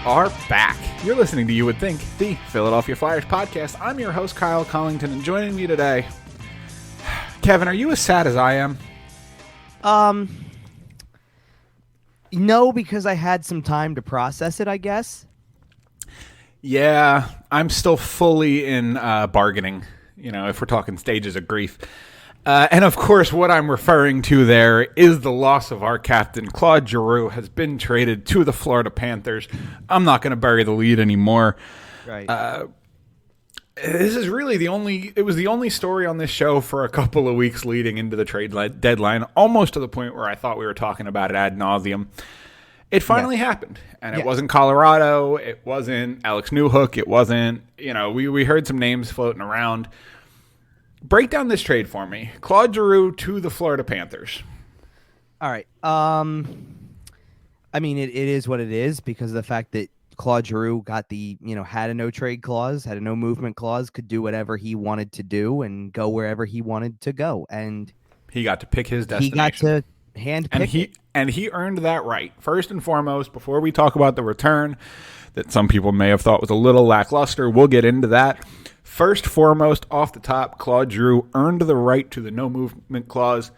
are back. You're listening to You Would Think, the Philadelphia Flyers podcast. I'm your host, Kyle Collington, and joining me today, Kevin, are you as sad as I am? No, because I had some time to process it, I guess. Yeah, I'm still fully in bargaining, if we're talking stages of grief. And of course, what I'm referring to there is the loss of our captain. Claude Giroux has been traded to the Florida Panthers. I'm not going to bury the lead anymore. Right. This is really it was the only story on this show for a couple of weeks leading into the trade deadline, almost to the point where I thought we were talking about it ad nauseum. It finally happened, and it wasn't Colorado. It wasn't Alex Newhook. It wasn't, we heard some names floating around. Break down this trade for me. Claude Giroux to the Florida Panthers. All right. I mean, it is what it is because of the fact that Claude Giroux got had a no trade clause, had a no movement clause, could do whatever he wanted to do and go wherever he wanted to go. And he got to pick his destination. He got to handpick it. And he earned that right. First and foremost, before we talk about the return that some people may have thought was a little lackluster, we'll get into that. First, foremost, off the top, Claude Giroux earned the right to the no-movement clause.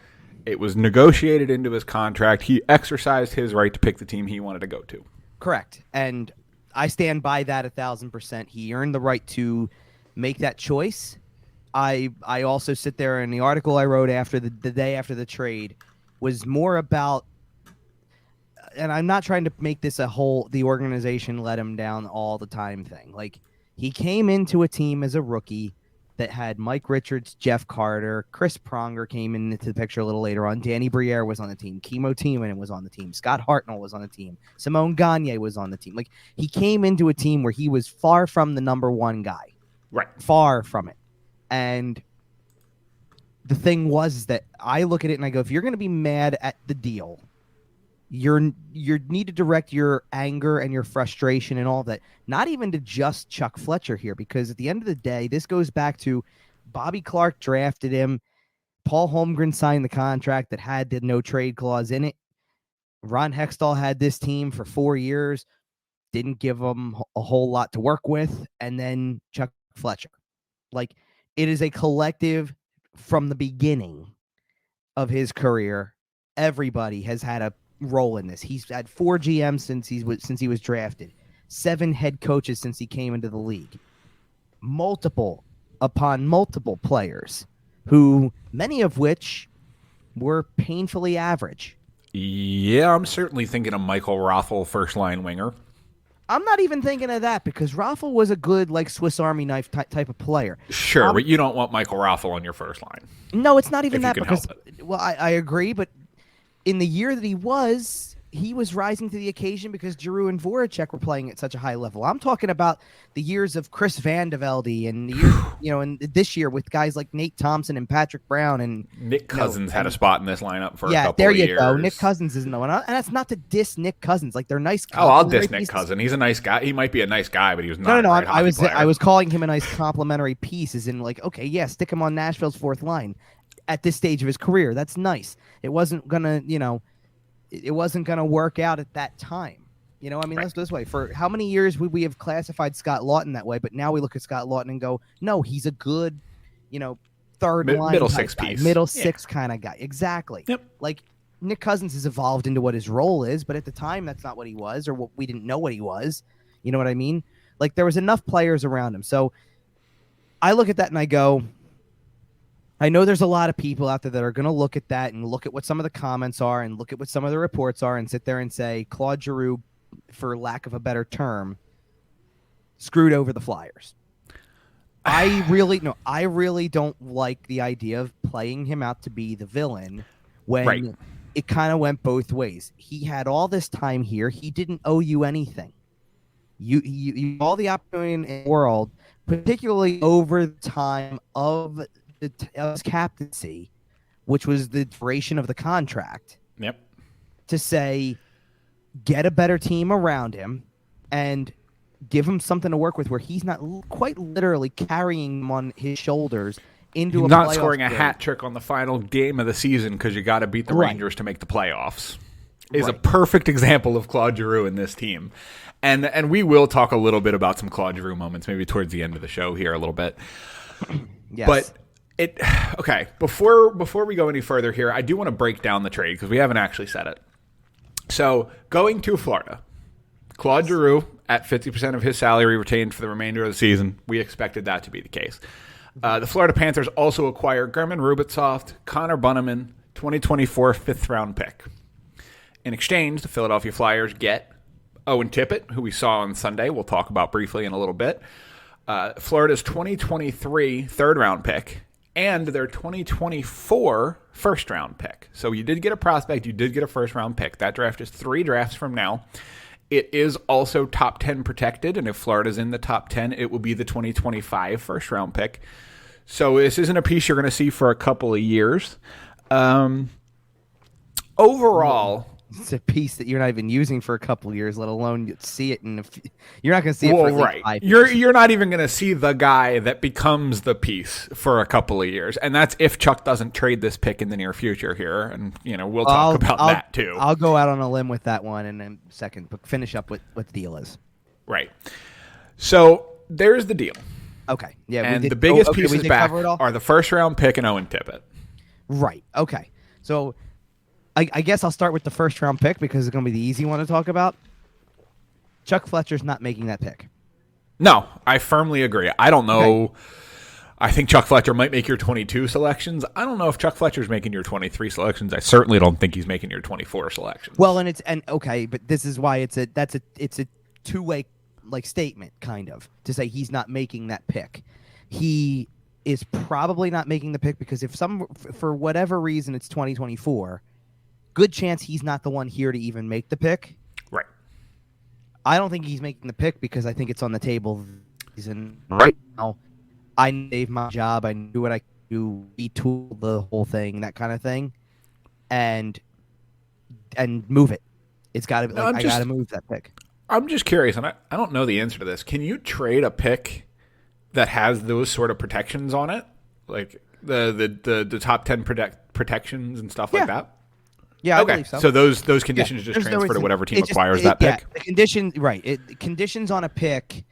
It was negotiated into his contract. He exercised his right to pick the team he wanted to go to. Correct. And I stand by that 1,000%. He earned the right to make that choice. I also sit there, and the article I wrote after the day after the trade was more about, and I'm not trying to make this the organization let him down all the time thing. Like, he came into a team as a rookie that had Mike Richards, Jeff Carter, Chris Pronger came into the picture a little later on. Danny Briere was on the team. Kimo Timonen was on the team. Scott Hartnell was on the team. Simone Gagne was on the team. Like, he came into a team where he was far from the number one guy. Right. Far from it. And the thing was that I look at it and I go, if you're going to be mad at the deal, you need to direct your anger and your frustration and all of that, not even to just Chuck Fletcher here, because at the end of the day, this goes back to Bobby Clark drafted him. Paul Holmgren signed the contract that had the no trade clause in it. Ron Hextall had this team for 4 years, didn't give them a whole lot to work with. And then Chuck Fletcher. Like, it is a collective from the beginning of his career. Everybody has had a role in this. He's had 4 GMs since he was drafted, 7 head coaches since he came into the league, multiple players, who many of which were painfully average. Yeah, I'm certainly thinking of Michael Rothel, first line winger. I'm not even thinking of that because Rothel was a good, like, Swiss Army knife type of player. Sure, but you don't want Michael Rothel on your first line. No, it's not even if that because, well, I agree, but in the year that he was rising to the occasion because Giroux and Voracek were playing at such a high level. I'm talking about the years of Chris Van de Velde and the year, and this year with guys like Nate Thompson and Patrick Brown and Nick Cousins had a spot in this lineup for a couple of years. Yeah, there you go. Nick Cousins isn't the one, and that's not to diss Nick Cousins. Like, they're nice. Oh, I'll diss Nick Cousins. He's a nice guy. He might be a nice guy, but he was not. No. I was calling him a nice complimentary piece, as in, like, okay, yeah, stick him on Nashville's fourth line at this stage of his career. That's nice. It wasn't gonna, It wasn't going to work out at that time. I mean, Let's go this way. For how many years would we have classified Scott Lawton that way? But now we look at Scott Lawton and go, no, he's a good, third line. Middle six piece. Middle six kind of guy. Exactly. Yep. Like, Nick Cousins has evolved into what his role is, but at the time, that's not what he was, or what we didn't know what he was. You know what I mean? Like, there was enough players around him. So I look at that and I go, I know there's a lot of people out there that are going to look at that and look at what some of the comments are and look at what some of the reports are and sit there and say Claude Giroux, for lack of a better term, screwed over the Flyers. I really don't like the idea of playing him out to be the villain when it kind of went both ways. He had all this time here. He didn't owe you anything. You all the opportunity in the world, particularly over the time of his captaincy, which was the duration of the contract. Yep. To say, get a better team around him and give him something to work with where he's not quite literally carrying him on his shoulders into he's a not scoring game. A hat trick on the final game of the season because you got to beat the Rangers to make the playoffs. is a perfect example of Claude Giroux in this team. And we will talk a little bit about some Claude Giroux moments maybe towards the end of the show here a little bit. Yes. But okay, before we go any further here, I do want to break down the trade because we haven't actually said it. So, going to Florida, Claude Giroux at 50% of his salary retained for the remainder of the season. We expected that to be the case. The Florida Panthers also acquire German Rubitsoft, Connor Bunneman, 2024 fifth-round pick. In exchange, the Philadelphia Flyers get Owen Tippett, who we saw on Sunday. We'll talk about briefly in a little bit. Florida's 2023 third-round pick and their 2024 first-round pick. So you did get a prospect. You did get a first-round pick. That draft is 3 drafts from now. It is also top 10 protected, and if Florida's in the top 10, it will be the 2025 first-round pick. So this isn't a piece you're going to see for a couple of years. Overall, it's a piece that you're not even using for a couple of years, let alone see it you're not going to see it for like 5 years. You're not even going to see the guy that becomes the piece for a couple of years, and that's if Chuck doesn't trade this pick in the near future here, and we'll talk about that too. I'll go out on a limb with that one in a second, but finish up with what the deal is. Right. So there's the deal. Okay. Yeah. And the biggest pieces back are the first round pick and Owen Tippett. Right. Okay. So I guess I'll start with the first round pick because it's going to be the easy one to talk about. Chuck Fletcher's not making that pick. No, I firmly agree. I don't know. Okay. I think Chuck Fletcher might make your 22 selections. I don't know if Chuck Fletcher's making your 23 selections. I certainly don't think he's making your 24 selections. Well, okay, but this is why it's a two-way like statement kind of to say he's not making that pick. He is probably not making the pick because for whatever reason it's 2024. Good chance he's not the one here to even make the pick. Right. I don't think he's making the pick because I think it's on the table. Right now, I saved my job. I knew what I could do, retool the whole thing, that kind of thing, and move it. It's got to be. I got to move that pick. I'm just curious, and I don't know the answer to this. Can you trade a pick that has those sort of protections on it, like the top 10 protections and stuff like that? Yeah, I believe so. So those conditions just transfer to whatever team acquires that pick? The condition, right. Conditions on a pick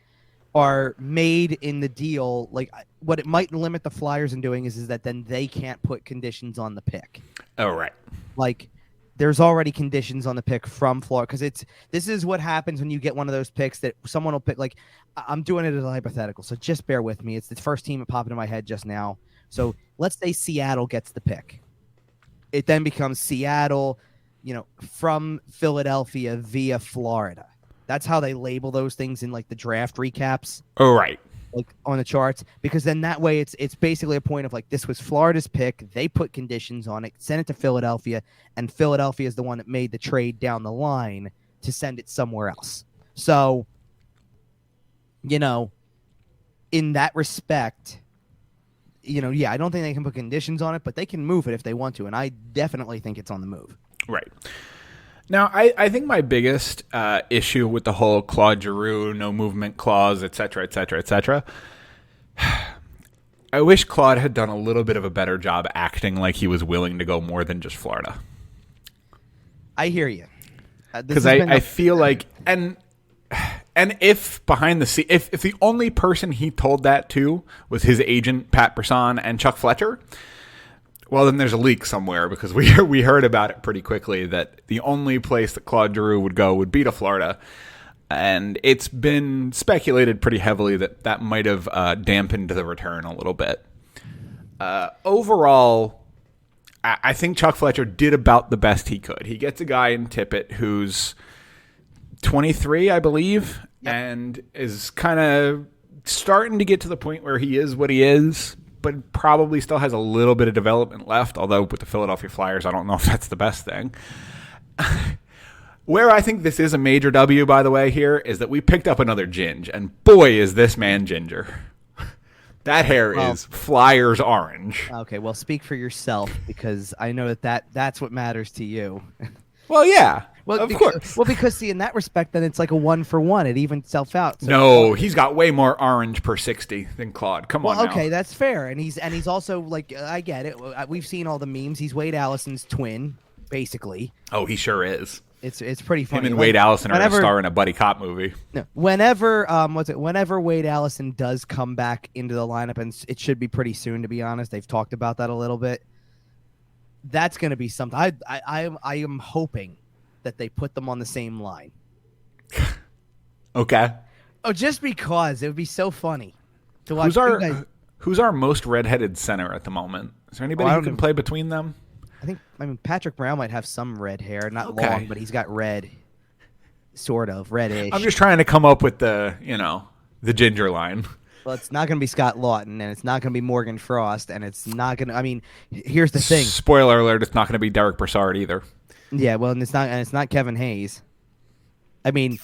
are made in the deal. Like, what it might limit the Flyers in doing is that then they can't put conditions on the pick. Oh, right. Like, there's already conditions on the pick from Florida. Because this is what happens when you get one of those picks that someone will pick. Like, I'm doing it as a hypothetical, so just bear with me. It's the first team that popped into my head just now. So let's say Seattle gets the pick. It then becomes Seattle, from Philadelphia via Florida. That's how they label those things in like the draft recaps. Oh, right. Like on the charts, because then that way it's basically a point of like, this was Florida's pick. They put conditions on it, sent it to Philadelphia, and Philadelphia is the one that made the trade down the line to send it somewhere else. So, in that respect, I don't think they can put conditions on it, but they can move it if they want to, and I definitely think it's on the move. Right. Now, I think my biggest issue with the whole Claude Giroux, no movement clause, et cetera, I wish Claude had done a little bit of a better job acting like he was willing to go more than just Florida. I hear you. Because I feel like... And if behind the scenes, if the only person he told that to was his agent, Pat Braun, and Chuck Fletcher, well, then there's a leak somewhere because we heard about it pretty quickly that the only place that Claude Giroux would go would be to Florida. And it's been speculated pretty heavily that might have dampened the return a little bit. Overall, I think Chuck Fletcher did about the best he could. He gets a guy in Tippett who's 23, I believe, and is kind of starting to get to the point where he is what he is, but probably still has a little bit of development left, although with the Philadelphia Flyers, I don't know if that's the best thing. Where I think this is a major W, by the way, here, is that we picked up another Ginge, and boy, is this man ginger. That hair is Flyers orange. Okay, well, speak for yourself, because I know that's what matters to you. Well, yeah. Well, of course. Well, because see, in that respect, then it's like a 1-for-1. It evens itself out. So no, he's got way more orange per 60 than Claude. Come on. Okay, now. That's fair, and he's also like, I get it. We've seen all the memes. He's Wade Allison's twin, basically. Oh, he sure is. It's pretty funny. Him and Wade Allison are going to star in a buddy cop movie. No, whenever Wade Allison does come back into the lineup, and it should be pretty soon, to be honest. They've talked about that a little bit. That's going to be something. I am hoping that they put them on the same line. Okay. Oh, just because it would be so funny to watch. Who's our most redheaded center at the moment? Is there anybody who can play between them? I mean, Patrick Braun might have some red hair, not long, but he's got red, sort of reddish. I'm just trying to come up with the ginger line. Well, it's not going to be Scott Lawton, and it's not going to be Morgan Frost, and it's not going to. I mean, here's the thing. Spoiler alert: it's not going to be Derick Brassard either. Yeah, well, and it's not Kevin Hayes. I mean,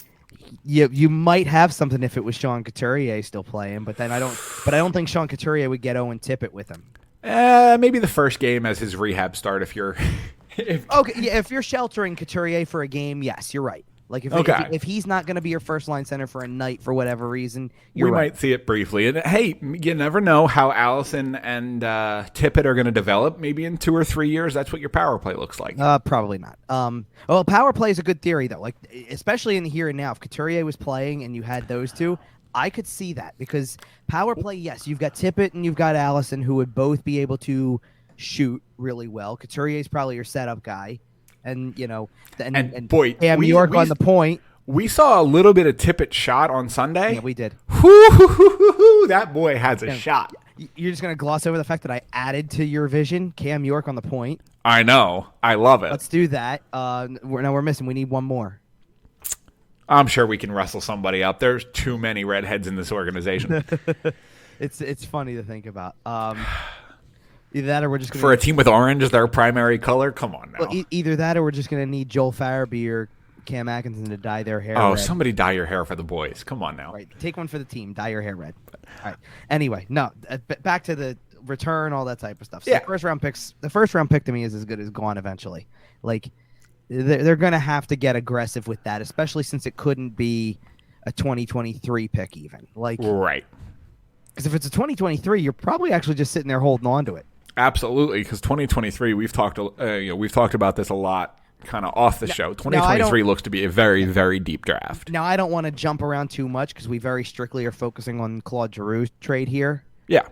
you might have something if it was Sean Couturier still playing, but then I don't think Sean Couturier would get Owen Tippett with him. Maybe the first game as his rehab start if you're if you're sheltering Couturier for a game, yes, you're right. Like if he's not going to be your first line center for a night for whatever reason, we might see it briefly. And hey, you never know how Allison and Tippett are going to develop. Maybe in 2 or 3 years, that's what your power play looks like. Probably not. Well, power play is a good theory though. Like especially in the here and now, if Couturier was playing and you had those two, I could see that because power play, yes, you've got Tippett and you've got Allison who would both be able to shoot really well. Couturier is probably your setup guy. And, and boy, Cam York on the point. We saw a little bit of Tippett shot on Sunday. Yeah, we did. That boy has a shot. You're just going to gloss over the fact that I added to your vision Cam York on the point. I know. I love it. Let's do that. We're missing. We need one more. I'm sure we can wrestle somebody up. There's too many redheads in this organization. It's funny to think about. Either that or we're just going for a team with orange as their primary color. Come on now. Well, either that or we're just going to need Joel Farabee or Cam Atkinson to dye their hair. Oh, red. Somebody dye your hair for the boys. Come on now. Right, take one for the team. Dye your hair red. All right. Anyway, no. Back to the return, all that type of stuff. So yeah. The first round pick to me is as good as gone eventually. Like they're going to have to get aggressive with that, especially since it couldn't be a 2023 pick even. Like right. Because if it's a 2023, you're probably actually just sitting there holding on to it. Absolutely, because 2023, we've talked about this a lot, kind of off the show. 2023 looks to be a very, very deep draft. Now, I don't want to jump around too much because we very strictly are focusing on Claude Giroux trade here. Yeah,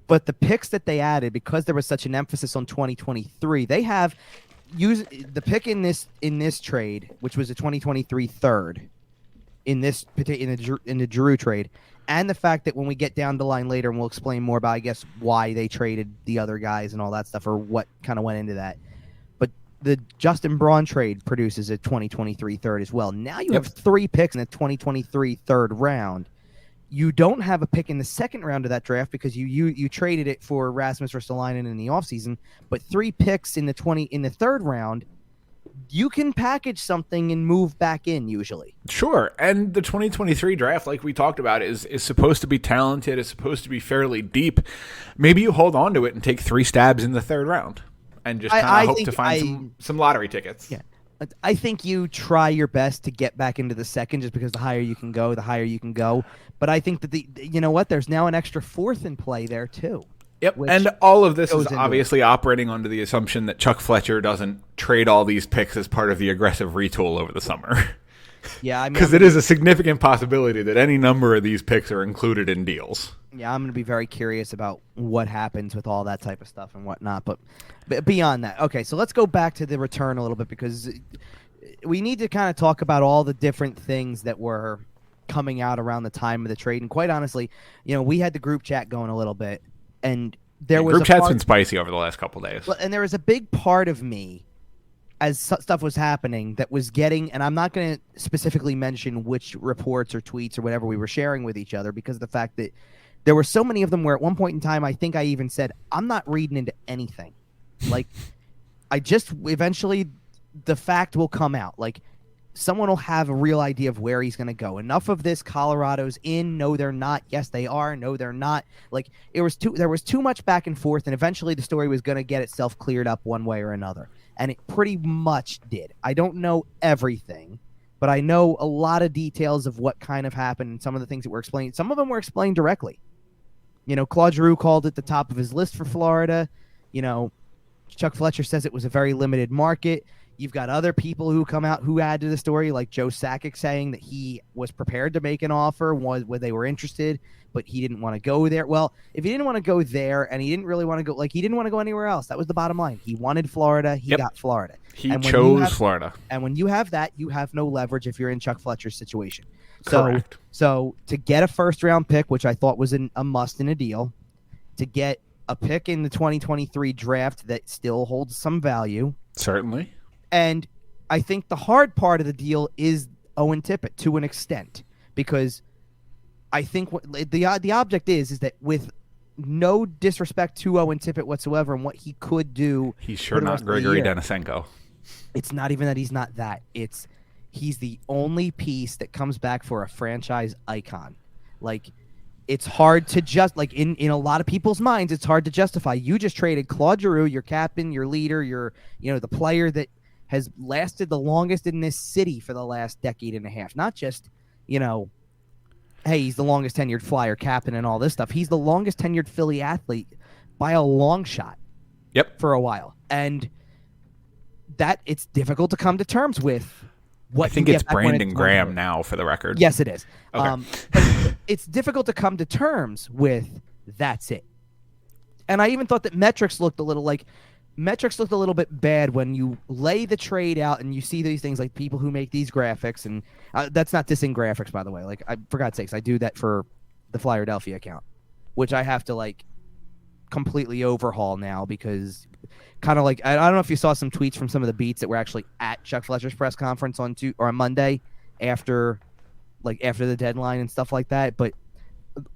but the picks that they added, because there was such an emphasis on 2023, they have used the pick in this trade, which was a 2023 third in the Giroux trade. And the fact that when we get down the line later, and we'll explain more about, I guess, why they traded the other guys and all that stuff, or what kind of went into that. But the Justin Braun trade produces a 2023 third as well. Now you have 3 picks in the 2023 third round. You don't have a pick in the second round of that draft because you traded it for Rasmus Ristolainen in the offseason. But 3 picks in the third round. You can package something and move back in usually. Sure. And the 2023 draft, like we talked about, is supposed to be talented. It's supposed to be fairly deep. Maybe you hold on to it and take 3 stabs in the third round and just kind of hope to find some lottery tickets. Yeah. I think you try your best to get back into the second just because the higher you can go, the higher you can go. But I think that there's now an extra 4th in play there too. Yep, and all of this is obviously operating under the assumption that Chuck Fletcher doesn't trade all these picks as part of the aggressive retool over the summer. Yeah, I mean, because it is a significant possibility that any number of these picks are included in deals. Yeah, I'm going to be very curious about what happens with all that type of stuff and whatnot. But beyond that, okay, so let's go back to the return a little bit because we need to kind of talk about all the different things that were coming out around the time of the trade. And quite honestly, we had the group chat going a little bit. And there was group chat's been spicy over the last couple days. And there was a big part of me as stuff was happening that was getting, and I'm not going to specifically mention which reports or tweets or whatever we were sharing with each other because of the fact that there were so many of them where at one point in time, I think I even said, I'm not reading into anything. Like, eventually the fact will come out. Like, someone will have a real idea of where he's going to go. Enough of this Colorado's in. No, they're not. Yes, they are. No, they're not. Like there was too much back and forth, and eventually the story was going to get itself cleared up one way or another. And it pretty much did. I don't know everything, but I know a lot of details of what kind of happened and some of the things that were explained. Some of them were explained directly. Claude Giroux called it the top of his list for Florida. Chuck Fletcher says it was a very limited market. You've got other people who come out who add to the story, like Joe Sakic saying that he was prepared to make an offer, was where they were interested, but he didn't want to go there. Well, if he didn't want to go there and he didn't really want to go, like he didn't want to go anywhere else. That was the bottom line. He wanted Florida. He got Florida. He chose Florida. And when you have that, you have no leverage if you're in Chuck Fletcher's situation. Correct. So to get a first-round pick, which I thought was a must in a deal, to get a pick in the 2023 draft that still holds some value. Certainly. And I think the hard part of the deal is Owen Tippett to an extent, because I think what the object is that with no disrespect to Owen Tippett whatsoever and what he could do. He's sure not Grigory Denisenko. It's not even that he's not that. He's the only piece that comes back for a franchise icon. Like, it's hard to just, like, in a lot of people's minds, it's hard to justify. You just traded Claude Giroux, your captain, your leader, the player that has lasted the longest in this city for the last decade and a half. Not just, hey, he's the longest tenured Flyer captain and all this stuff. He's the longest tenured Philly athlete by a long shot. Yep. For a while. And that it's difficult to come to terms with. I think it's Brandon Graham now, for the record. Yes, it is. Okay. But it's difficult to come to terms with that's it. And I even thought that metrics looked a little bit bad when you lay the trade out and you see these things like people who make these graphics. And that's not dissing graphics, by the way. Like, for God's sakes, I do that for the Flyerdelphia account, which I have to, like, completely overhaul now because kind of like I don't know if you saw some tweets from some of the beats that were actually at Chuck Fletcher's press conference on Monday after the deadline and stuff like that, but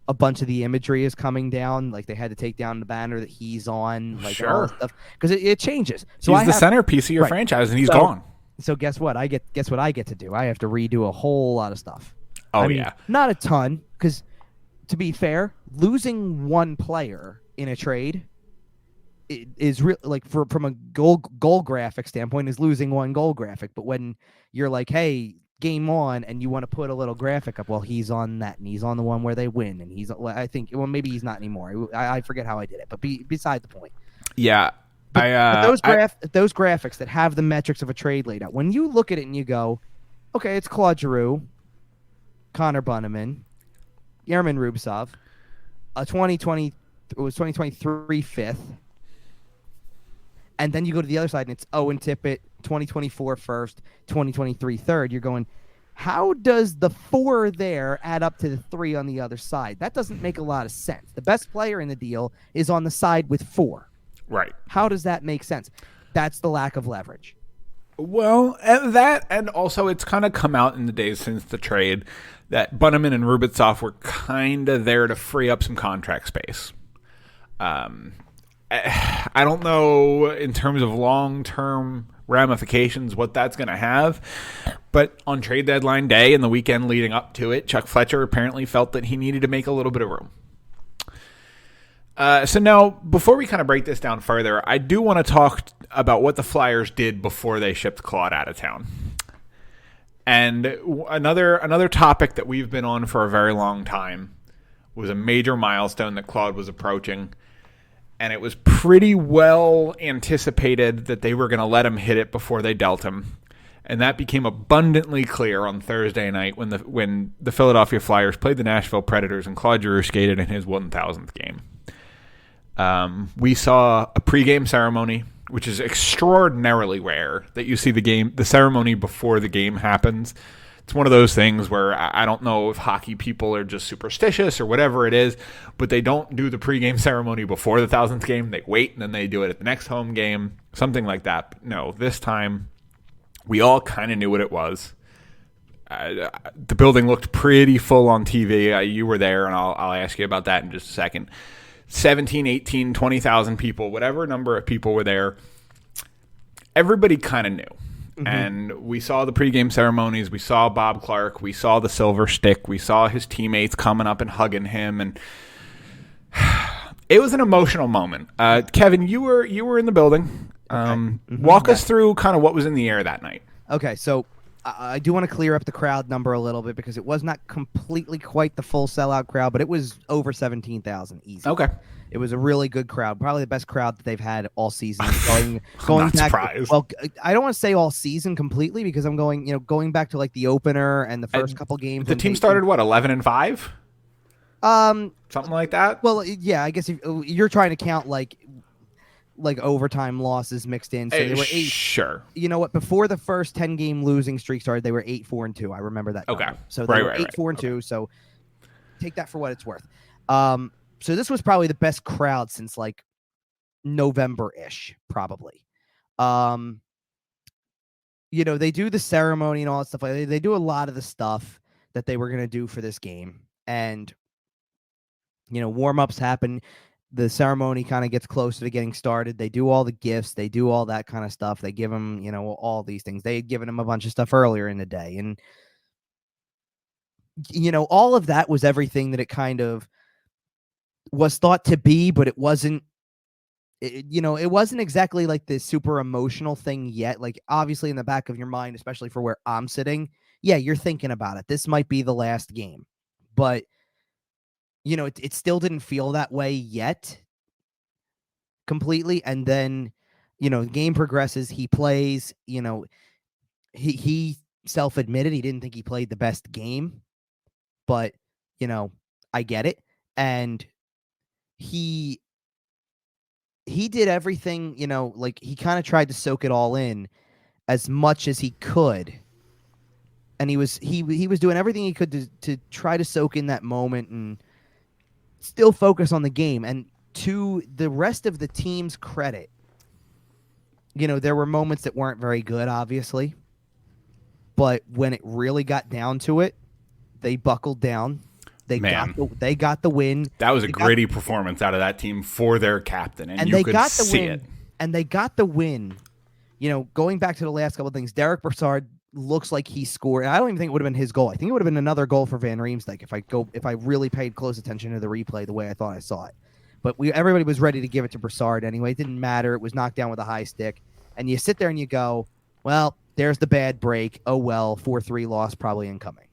a bunch of the imagery is coming down. Like, they had to take down the banner that he's on, like, all this stuff, because it changes. So he's the centerpiece of your franchise, and he's gone. So guess what? I get to do. I have to redo a whole lot of stuff. I mean, not a ton, because to be fair, losing one player in a trade is real, like, from a goal graphic standpoint, is losing one goal graphic. But when you're like, hey, game on, and you want to put a little graphic up, well, he's on that, and he's on the one where they win, and I think, well, maybe he's not anymore. I forget how I did it, but beside the point. Yeah. But those graphics that have the metrics of a trade laid out, when you look at it and you go, okay, it's Claude Giroux, Connor Bunnaman, Yermin Rubtsov, a 2023 fifth, and then you go to the other side and it's Owen Tippett, 2024 first, 2023 third. You're going, how does the 4 there add up to the 3 on the other side? That doesn't make a lot of sense. The best player in the deal is on the side with 4. Right. How does that make sense? That's the lack of leverage. Well, and also it's kind of come out in the days since the trade that Bunnaman and Rubtsov were kind of there to free up some contract space. I don't know in terms of long-term ramifications what that's going to have, but on trade deadline day and the weekend leading up to it, Chuck Fletcher apparently felt that he needed to make a little bit of room. So now, before we kind of break this down further, I do want to talk about what the Flyers did before they shipped Claude out of town. And another topic that we've been on for a very long time was a major milestone that Claude was approaching. And it was pretty well anticipated that they were going to let him hit it before they dealt him. And that became abundantly clear on Thursday night when the Philadelphia Flyers played the Nashville Predators and Claude Giroux skated in his 1,000th game. We saw a pregame ceremony, which is extraordinarily rare that you see the ceremony before the game happens. It's one of those things where I don't know if hockey people are just superstitious or whatever it is, but they don't do the pregame ceremony before the 1,000th game. They wait, and then they do it at the next home game, something like that. But no, this time we all kind of knew what it was. The building looked pretty full on TV. You were there, and I'll ask you about that in just a second. 17, 18, 20,000 people, whatever number of people were there, everybody kind of knew. Mm-hmm. And we saw the pregame ceremonies. We saw Bob Clark. We saw the silver stick. We saw his teammates coming up and hugging him. And it was an emotional moment. Kevin, you were in the building. Okay. Walk us through kind of what was in the air that night. Okay, so I do want to clear up the crowd number a little bit because it was not completely quite the full sellout crowd, but it was over 17,000 easy. Okay. It was a really good crowd, probably the best crowd that they've had all season. Going back, surprised. well, I don't want to say all season completely because I'm going back to like the opener and the first couple games. The team started 11-5, something like that. Well, yeah, I guess if you're trying to count like overtime losses mixed in, so they were 8. Sure. You know what? Before the first 10-game losing streak started, they were 8-4-2. I remember that. Okay. Number. So they were 8-4-2. So take that for what it's worth. So this was probably the best crowd since like November-ish, probably. They do the ceremony and all that stuff. Like they do a lot of the stuff that they were going to do for this game. And, warm-ups happen. The ceremony kind of gets closer to getting started. They do all the gifts. They do all that kind of stuff. They give them, all these things. They had given him a bunch of stuff earlier in the day. And, all of that was everything that it kind of was thought to be, but it wasn't, it wasn't exactly like this super emotional thing yet. Like obviously in the back of your mind, especially for where I'm sitting, yeah, you're thinking about it. This might be the last game, but it still didn't feel that way yet completely. And then, the game progresses. He plays, he self-admitted he didn't think he played the best game, but, I get it. And he did everything, like he kind of tried to soak it all in as much as he could. And he was doing everything he could to try to soak in that moment and still focus on the game. And to the rest of the team's credit, there were moments that weren't very good, obviously. But when it really got down to it, they buckled down. They got the win. That was a gritty performance out of that team for their captain, and you could see it. And they got the win. Going back to the last couple of things, Derick Brassard looks like he scored. And I don't even think it would have been his goal. I think it would have been another goal for Van Riemsdyk if I really paid close attention to the replay the way I thought I saw it. But everybody was ready to give it to Brassard anyway. It didn't matter. It was knocked down with a high stick. And you sit there and you go, well, there's the bad break. Oh, well, 4-3 loss probably incoming.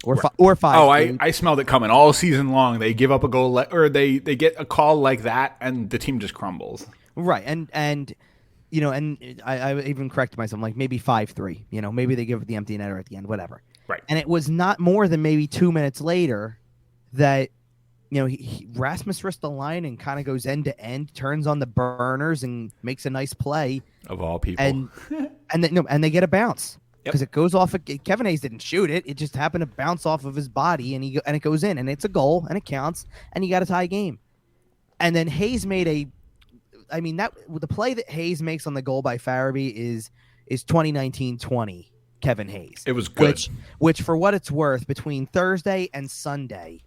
Or 5. Oh, I smelled it coming all season long. They give up a goal or they get a call like that, and the team just crumbles. Right, and I even corrected myself, like maybe 5-3. Maybe they give it the empty netter at the end, whatever. Right. And it was not more than maybe 2 minutes later that Rasmus Ristolainen kind of goes end to end, turns on the burners, and makes a nice play. Of all people, and they get a bounce. Because it goes off. Kevin Hayes didn't shoot it; it just happened to bounce off of his body, and it goes in, and it's a goal, and it counts, and you got a tie game. And then Hayes made the play that Hayes makes on the goal by Farabee is 2019-20 Kevin Hayes. It was good. Which for what it's worth, between Thursday and Sunday,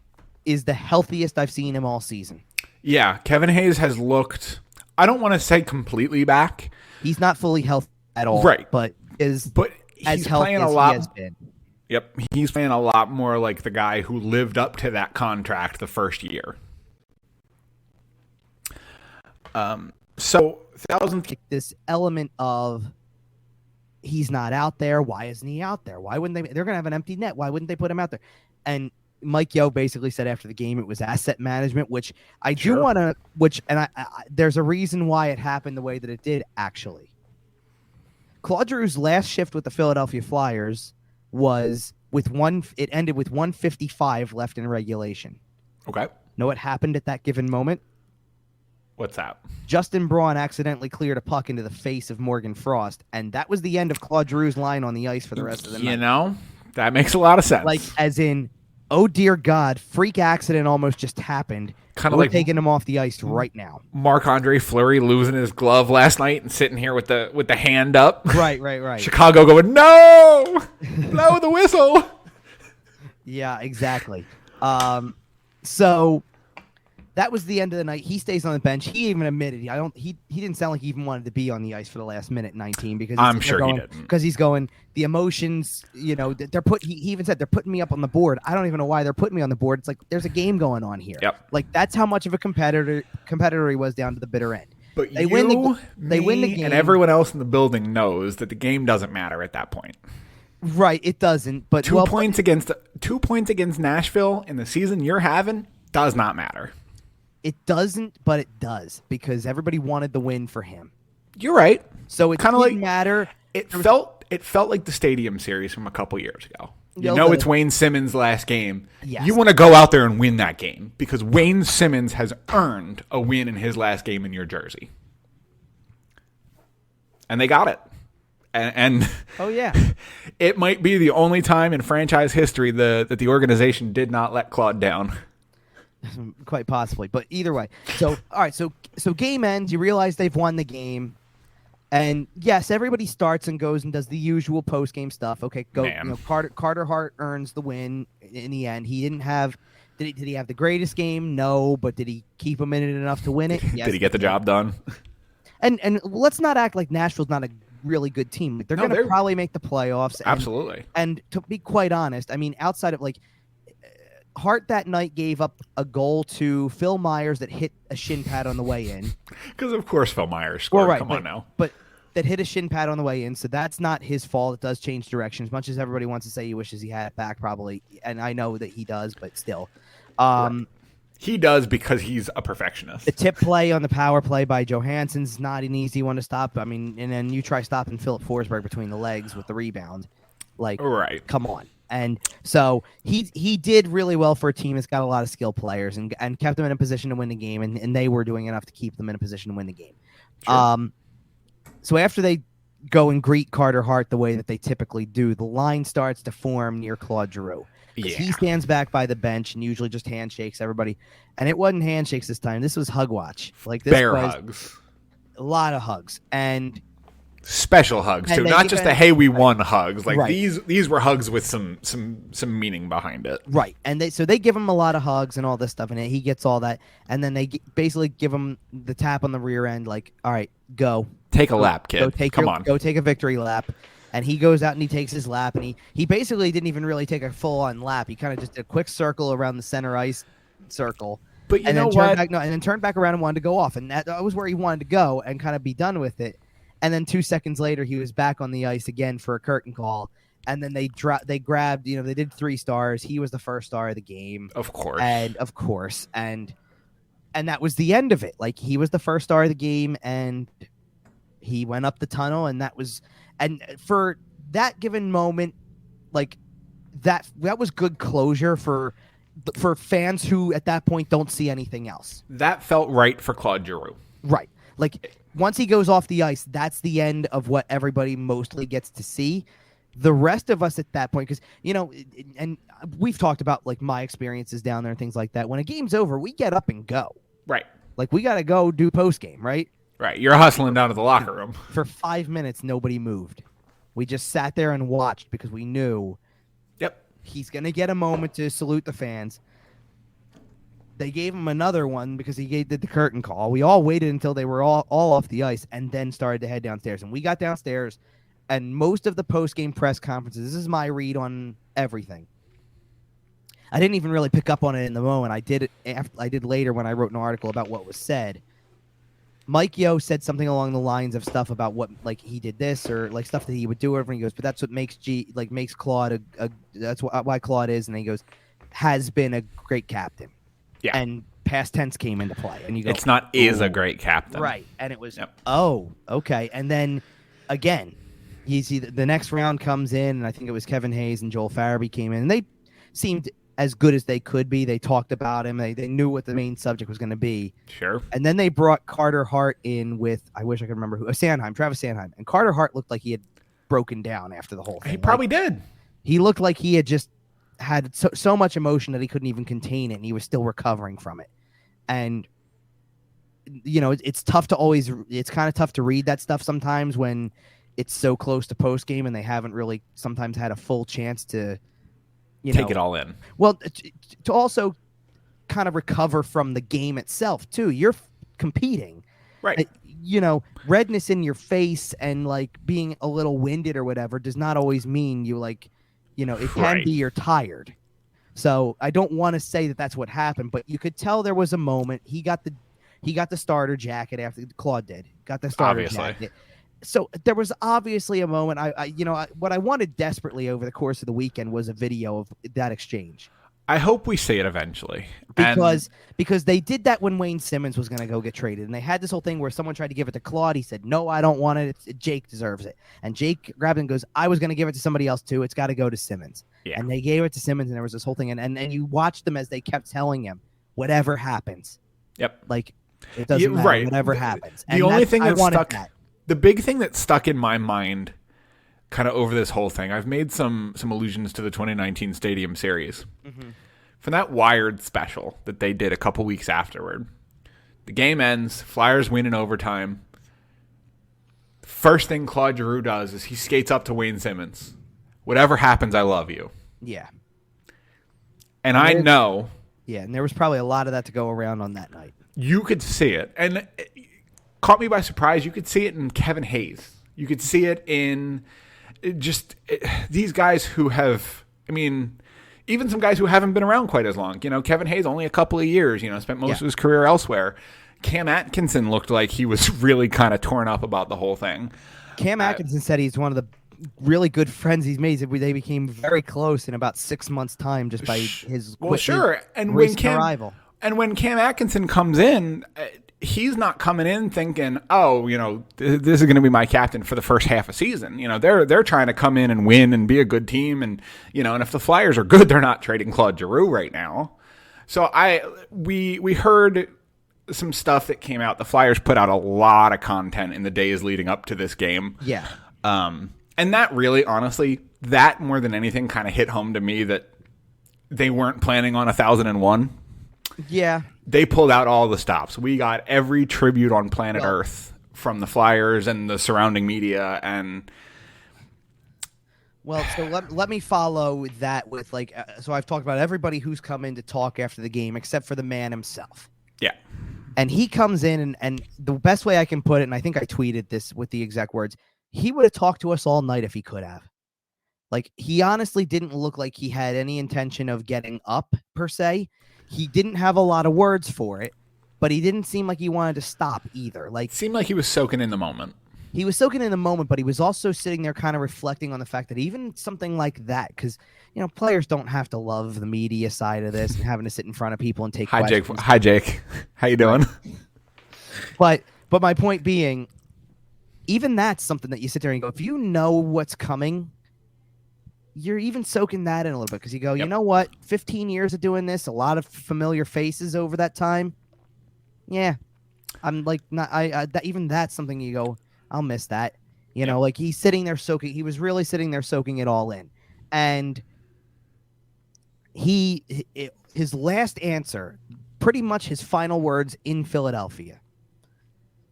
is the healthiest I've seen him all season. Yeah, Kevin Hayes has looked. I don't want to say completely back. He's not fully healthy at all, right? But He's playing a lot. He has been. Yep, he's playing a lot more like the guy who lived up to that contract the first year. So this element of he's not out there. Why isn't he out there? Why wouldn't they? They're gonna have an empty net. Why wouldn't they put him out there? And Mike Yeo basically said after the game it was asset management, which I do want to. I there's a reason why it happened the way that it did. Actually, Claude Giroux's last shift with the Philadelphia Flyers was it ended with 1:55 left in regulation. Okay. Know what happened at that given moment? What's that? Justin Braun accidentally cleared a puck into the face of Morgan Frost, and that was the end of Claude Giroux's line on the ice for the rest of the night. That makes a lot of sense. Like, as in, oh dear God, freak accident almost just happened. Kind of like taking him off the ice right now. Marc-Andre Fleury losing his glove last night and sitting here with the hand up. Right. Chicago going, no! Blow the whistle! Yeah, exactly. So that was the end of the night. He stays on the bench. He even admitted he didn't sound like he even wanted to be on the ice for the last minute 19 because I'm sure he didn't. Because he's going, the emotions, they're he even said they're putting me up on the board. I don't even know why they're putting me on the board. It's like there's a game going on here. Yep. Like that's how much of a competitor he was down to the bitter end. But they win the game, and everyone else in the building knows that the game doesn't matter at that point. Right, it doesn't. But 2 points against Nashville in the season you're having does not matter. It doesn't, but it does because everybody wanted the win for him. You're right. So it Kinda didn't matter. It felt like the Stadium Series from a couple years ago. It's Wayne Simmons' last game. Yes. You want to go out there and win that game because Wayne Simmons has earned a win in his last game in your jersey. And they got it. And oh, yeah. It might be the only time in franchise history that the organization did not let Claude down. Quite possibly. But either way. So, all right. So game ends. You realize they've won the game. And yes, everybody starts and goes and does the usual post-game stuff. Okay, go. Carter Hart earns the win in the end. He didn't have. Did he have the greatest game? No, but did he keep him in it enough to win it? Yes. Did he get the job done? And let's not act like Nashville's not a really good team. They're going to probably make the playoffs. Absolutely. And to be quite honest, I mean, outside of Hart that night gave up a goal to Phil Myers that hit a shin pad on the way in. Because of course Phil Myers scored. Well, right, Come on now. But that hit a shin pad on the way in, so that's not his fault. It does change direction. As much as everybody wants to say he wishes he had it back, probably, and I know that he does, but still. Right. He does because he's a perfectionist. The tip play on the power play by Johansson's not an easy one to stop. I mean, and then you try stopping Philip Forsberg between the legs with the rebound. Right. Come on. And so he did really well for a team that's got a lot of skill players and kept them in a position to win the game, and they were doing enough to keep them in a position to win the game. Sure. So after they go and greet Carter Hart the way that they typically do, the line starts to form near Claude Giroux. Yeah. He stands back by the bench and usually just handshakes everybody. And it wasn't handshakes this time. This was hug watch. Bear hugs. A lot of hugs. And special hugs too, not just hey we won hugs. Right. These were hugs with some meaning behind it. Right. And they give him a lot of hugs and all this stuff, and he gets all that, and then they basically give him the tap on the rear end, all right, go take a lap, kid. Go take a victory lap. And he goes out and he takes his lap, and he basically didn't even really take a full on lap. He kind of just did a quick circle around the center ice circle. But you know what? And then turned back around and wanted to go off, and that was where he wanted to go and kind of be done with it. And then 2 seconds later, he was back on the ice again for a curtain call. And then they grabbed, they did 3 stars. He was the first star of the game. Of course. And that was the end of it. He was the first star of the game, and he went up the tunnel, and and for that given moment, that was good closure for fans who at that point don't see anything else. That felt right for Claude Giroux. Right. Once he goes off the ice, that's the end of what everybody mostly gets to see. The rest of us at that point, because, and we've talked about, my experiences down there and things like that. When a game's over, we get up and go. Right. We got to go do post-game, right? Right. You're hustling down to the locker room. For 5 minutes, nobody moved. We just sat there and watched because we knew he's going to get a moment to salute the fans. They gave him another one because he did the curtain call. We all waited until they were all off the ice and then started to head downstairs. And we got downstairs, and most of the post-game press conferences, this is my read on everything. I didn't even really pick up on it in the moment. I did later when I wrote an article about what was said. Mike Yo said something along the lines of stuff about what he did this or stuff that he would do. And he goes, but that's what makes makes Claude that's why Claude is. And he goes, has been a great captain. Yeah. And past tense came into play. And you go, it's not is a great captain. Right. And it was, oh, okay. And then again, you see the next round comes in, and I think it was Kevin Hayes and Joel Farabee came in, and they seemed as good as they could be. They talked about him. They knew what the main subject was going to be. Sure. And then they brought Carter Hart in with, I wish I could remember who, Travis Sanheim. And Carter Hart looked like he had broken down after the whole thing. He probably did. He looked like he had just had so much emotion that he couldn't even contain it, and he was still recovering from it. And, it's tough to always, it's kind of tough to read that stuff sometimes when it's so close to post game and they haven't really sometimes had a full chance to, take it all in. Well, to also kind of recover from the game itself too. You're competing, right? Redness in your face and being a little winded or whatever does not always mean you it can be you're tired. So I don't want to say that that's what happened, but you could tell there was a moment. He got the starter jacket after Claude did. Got the starter jacket. So there was obviously a moment. What I wanted desperately over the course of the weekend was a video of that exchange. I hope we see it eventually. Because they did that when Wayne Simmons was going to go get traded, and they had this whole thing where someone tried to give it to Claude. He said, "No, I don't want it. Jake deserves it." And Jake grabbed it and goes, "I was going to give it to somebody else too. It's got to go to Simmons." Yeah. And they gave it to Simmons, and there was this whole thing. And you watched them as they kept telling him, "Whatever happens, Yep, like it doesn't matter. Right. Whatever happens." The only thing that stuck, that. the big thing that stuck in my mind, kind of over this whole thing, I've made some allusions to the 2019 Stadium Series. Mm-hmm. From that Wired special that they did a couple weeks afterward. The game ends, Flyers win in overtime. First thing Claude Giroux does is he skates up to Wayne Simmons. "Whatever happens, I love you." Yeah. And I know. Yeah, and there was probably a lot of that to go around on that night. You could see it. And it caught me by surprise. You could see it in Kevin Hayes. You could see it in these guys who have, even some guys who haven't been around quite as long. Kevin Hayes, only a couple of years, spent most of his career elsewhere. Cam Atkinson looked like he was really kind of torn up about the whole thing. Cam Atkinson said he's one of the really good friends he's made. They became very close in about 6 months' time just by his arrival. And when Cam Atkinson comes in, he's not coming in thinking, "Oh, this is going to be my captain for the first half of season." They're trying to come in and win and be a good team, and and if the Flyers are good, they're not trading Claude Giroux right now. So we heard some stuff that came out. The Flyers put out a lot of content in the days leading up to this game. Yeah. And that really, honestly, that more than anything kind of hit home to me that they weren't planning on 1,001. Yeah. They pulled out all the stops. We got every tribute on planet Earth from the Flyers and the surrounding media. And so let me follow that with so I've talked about everybody who's come in to talk after the game except for the man himself. Yeah. And he comes in and the best way I can put it, and I think I tweeted this with the exact words, he would have talked to us all night if he could have. He honestly didn't look like he had any intention of getting up per se. He didn't have a lot of words for it, but he didn't seem like he wanted to stop either. Seemed like he was soaking in the moment. He was soaking in the moment, but he was also sitting there kind of reflecting on the fact that even something like that, because, players don't have to love the media side of this and having to sit in front of people and take questions. Hi, Jake. How you doing? But my point being, even that's something that you sit there and go, if you know what's coming, you're even soaking that in a little bit because you go, You know what? 15 years of doing this, a lot of familiar faces over that time. Yeah, I'm even that's something you go, I'll miss that. He's sitting there soaking. He was really sitting there soaking it all in, and his last answer, pretty much his final words in Philadelphia.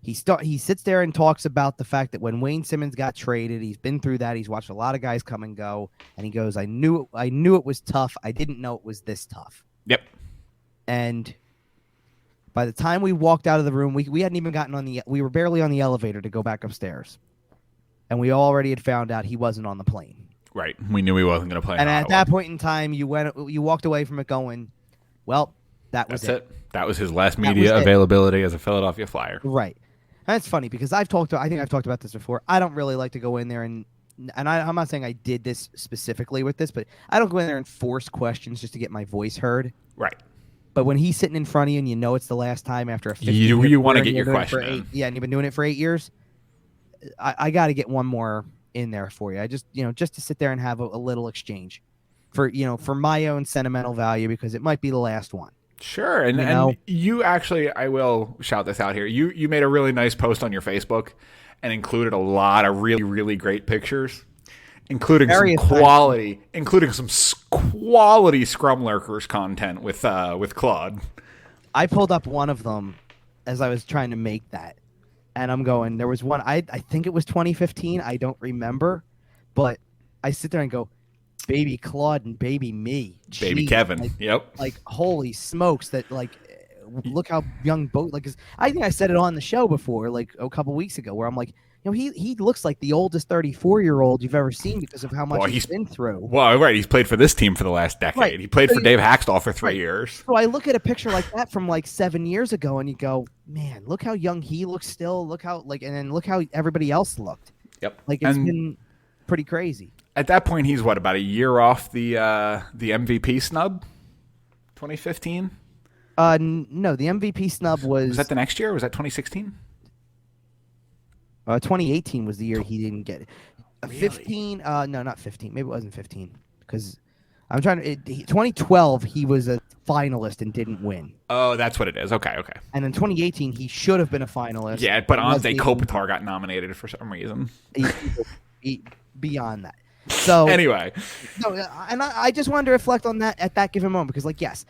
He sits there and talks about the fact that when Wayne Simmons got traded, he's been through that. He's watched a lot of guys come and go, and he goes, "I knew it was tough. I didn't know it was this tough." Yep. And by the time we walked out of the room, we hadn't even gotten we were barely on the elevator to go back upstairs, and we already had found out he wasn't on the plane. Right. We knew he wasn't going to play. And at that point in time, you walked away from it going, "Well, that's it. That was his last media availability as a Philadelphia Flyer." Right. That's funny because I think I've talked about this before. I don't really like to go in there and I'm not saying I did this specifically with this, but I don't go in there and force questions just to get my voice heard. Right. But when he's sitting in front of you and you know it's the last time after a 15 you want to get your question in. And you've been doing it for 8 years, I got to get one more in there for you. I just to sit there and have a little exchange for my own sentimental value because it might be the last one. Sure, and you actually, I will shout this out here. You made a really nice post on your Facebook and included a lot of really, really great pictures, including some quality Scrum Lurkers content with Claude. I pulled up one of them as I was trying to make that, and I'm going. There was one. I think it was 2015. I don't remember, but I sit there and go, baby Claude and baby me. Baby Kevin. Holy smokes, that look how young both. Like, 'cause I think I said it on the show before, like a couple weeks ago, where I'm like, he looks like the oldest 34-year-old you've ever seen because of how much he's been through. Well, right. He's played for this team for the last decade. Right. He played for Dave Haxtell for 3 years. So I look at a picture like that from like 7 years ago, and you go, man, look how young he looks still. Look how and then look how everybody else looked. Yep. Like it's been pretty crazy. At that point, he's about a year off the MVP snub, 2015. No, the MVP snub was. Was that the next year? Or was that 2016? 2018 was the year he didn't get it. Really? 15. No, not 15. Maybe it wasn't 15 because I'm trying to. 2012, he was a finalist and didn't win. Oh, that's what it is. Okay. And in 2018, he should have been a finalist. Yeah, but Ante Kopitar got nominated for some reason. Beyond that. So anyway, no, and I just wanted to reflect on that at that given moment because, like, yes,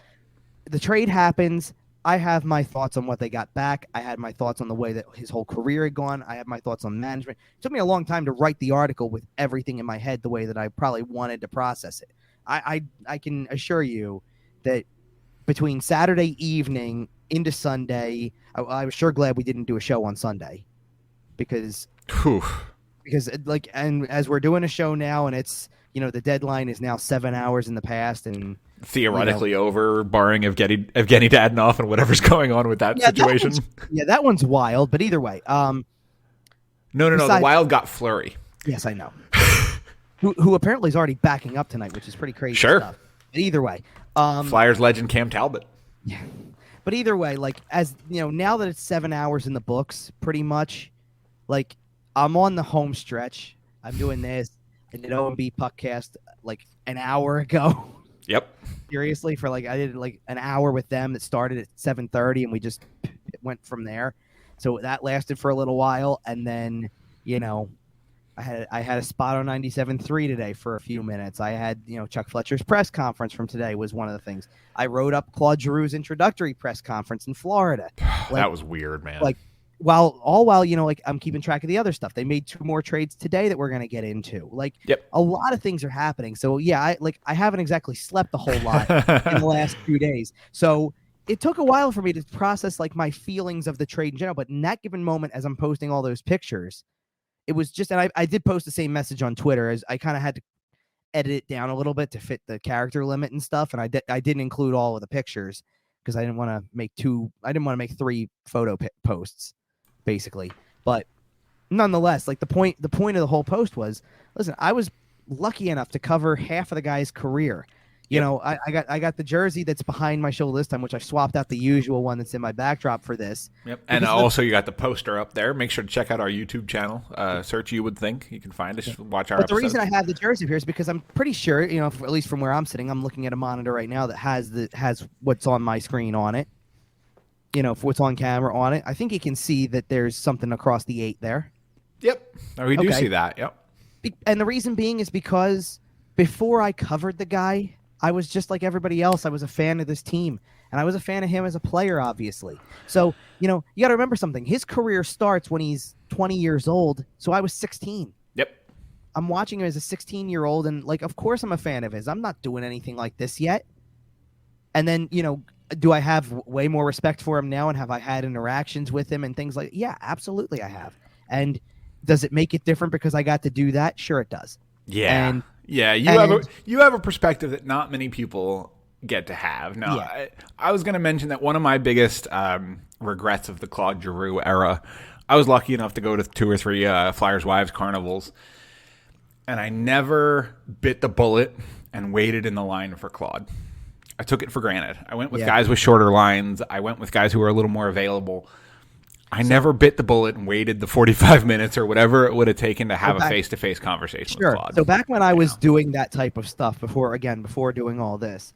the trade happens. I have my thoughts on what they got back. I had my thoughts on the way that his whole career had gone. I have my thoughts on management. It took me a long time to write the article with everything in my head the way that I probably wanted to process it. I can assure you that between Saturday evening into Sunday, I was sure glad we didn't do a show on Sunday because like, and as we're doing a show now and it's, the deadline is now 7 hours in the past and theoretically over, barring Evgeny Dadonov and whatever's going on with that situation. That one's wild, but either way. No. The Wild got Fleury. Yes, I know. who apparently is already backing up tonight, which is pretty crazy stuff. But either way. Flyers legend Cam Talbot. Yeah. But either way, like, as now that it's 7 hours in the books, pretty much, like, I'm on the home stretch. I'm doing this. I did OMB Puckcast like an hour ago. Yep. Seriously, I did like an hour with them that started at 7:30, and we just went from there. So that lasted for a little while, and then I had a spot on 97.3 today for a few minutes. I had Chuck Fletcher's press conference from today was one of the things. I wrote up Claude Giroux's introductory press conference in Florida. That was weird, man. Like, while I'm keeping track of the other stuff. They made 2 more trades today that we're going to get into. Like, a lot of things are happening. So yeah, I haven't exactly slept a whole lot in the last few days. So it took a while for me to process like my feelings of the trade in general. But in that given moment, as I'm posting all those pictures, it was just, and I did post the same message on Twitter as I kind of had to edit it down a little bit to fit the character limit and stuff. And I didn't include all of the pictures because I didn't want to make 3 photo posts. Basically, but nonetheless, like the point of the whole post was, listen, I was lucky enough to cover half of the guy's career. I got the jersey that's behind my shoulder this time, which I swapped out the usual one that's in my backdrop for this. Yep. And also you got the poster up there. Make sure to check out our YouTube channel. Search You Would Think. You can find us. Watch our episodes. The reason I have the jersey here is because I'm pretty sure, at least from where I'm sitting, I'm looking at a monitor right now that has what's on my screen on it. For what's on camera on it. I think you can see that there's something across the 8 there. Yep. We do see that. Yep. And the reason being is because before I covered the guy, I was just like everybody else. I was a fan of this team, and I was a fan of him as a player, obviously. So, you got to remember something. His career starts when he's 20 years old, so I was 16. Yep. I'm watching him as a 16-year-old, and, like, of course I'm a fan of his. I'm not doing anything like this yet. And then, do I have way more respect for him now, and have I had interactions with him and things like? Yeah, absolutely I have. And does it make it different because I got to do that? Sure it does. Yeah. And you have a perspective that not many people get to have. Now, yeah. I was going to mention that one of my biggest regrets of the Claude Giroux era, I was lucky enough to go to 2 or 3 Flyers Wives carnivals, and I never bit the bullet and waited in the line for Claude. I took it for granted. I went with guys with shorter lines. I went with guys who were a little more available. I never bit the bullet and waited the 45 minutes or whatever it would have taken to have a face-to-face conversation with Claude. So back when I was doing that type of stuff before doing all this,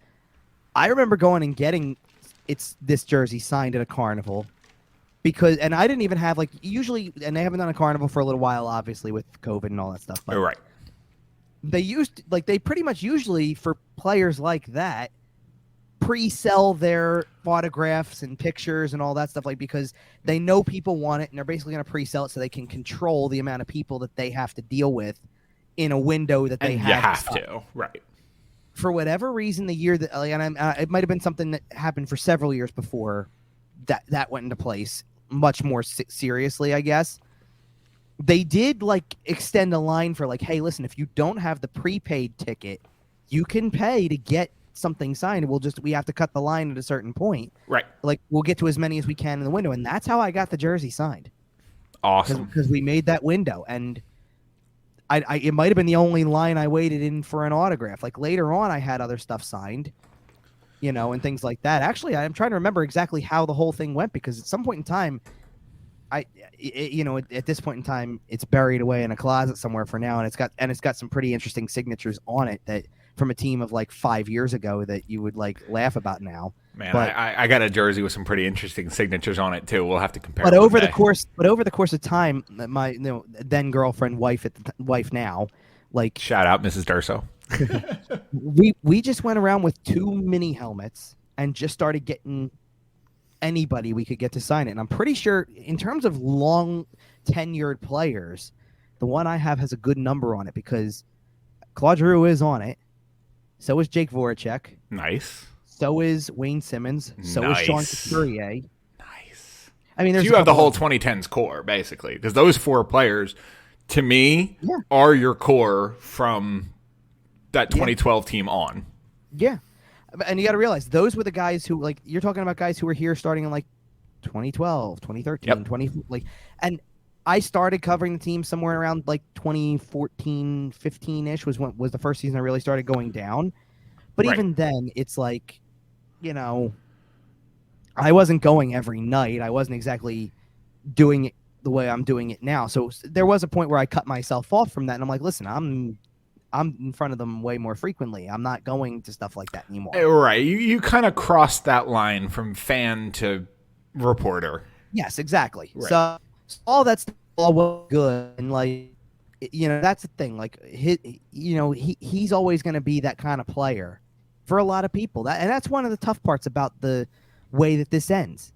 I remember going and getting this jersey signed at a carnival and I didn't even have usually, and they haven't done a carnival for a little while, obviously with COVID and all that stuff. But right. They pretty much usually for players like that pre-sell their autographs and pictures and all that stuff, because they know people want it and they're basically going to pre-sell it so they can control the amount of people that they have to deal with in a window that they have to. Right. For whatever reason, the year that, it might have been something that happened for several years before that went into place much more seriously, I guess. They did like extend a line for like, hey, listen, if you don't have the prepaid ticket, you can pay to get something signed. We have to cut the line at a certain point. Right. Like we'll get to as many as we can in the window. And that's how I got the jersey signed. Awesome. Because we made that window. And it might have been the only line I waited in for an autograph. Like later on, I had other stuff signed, and things like that. Actually, I'm trying to remember exactly how the whole thing went, because at some point in time, at this point in time, it's buried away in a closet somewhere for now, and it's got some pretty interesting signatures on it that from a team of like 5 years ago that you would like laugh about now. Man, but, I got a jersey with some pretty interesting signatures on it too. We'll have to compare. But over the course of time, my then girlfriend, wife now, like shout out Mrs. Durso. we just went around with 2 mini helmets and just started getting anybody we could get to sign it. And I'm pretty sure in terms of long tenured players, the one I have has a good number on it because Claude Giroux is on it. So is Jake Voracek. Nice. So is Wayne Simmons. So is Sean Couturier. Nice. I mean, you have the whole 2010s core, basically, because those 4 players, to me, are your core from that 2012 team on. Yeah. And you got to realize, those were the guys who, like, you're talking about guys who were here starting in, like, 2012, 2013, 20, like, and I started covering the team somewhere around, like, 2014, 15-ish was the first season I really started going down. But even then, it's like, I wasn't going every night. I wasn't exactly doing it the way I'm doing it now. So there was a point where I cut myself off from that, and I'm like, listen, I'm in front of them way more frequently. I'm not going to stuff like that anymore. Right. You kind of crossed that line from fan to reporter. Yes, exactly. Right. So all that's all good, and like, that's the thing. Like he's always going to be that kind of player for a lot of people. And that's one of the tough parts about the way that this ends.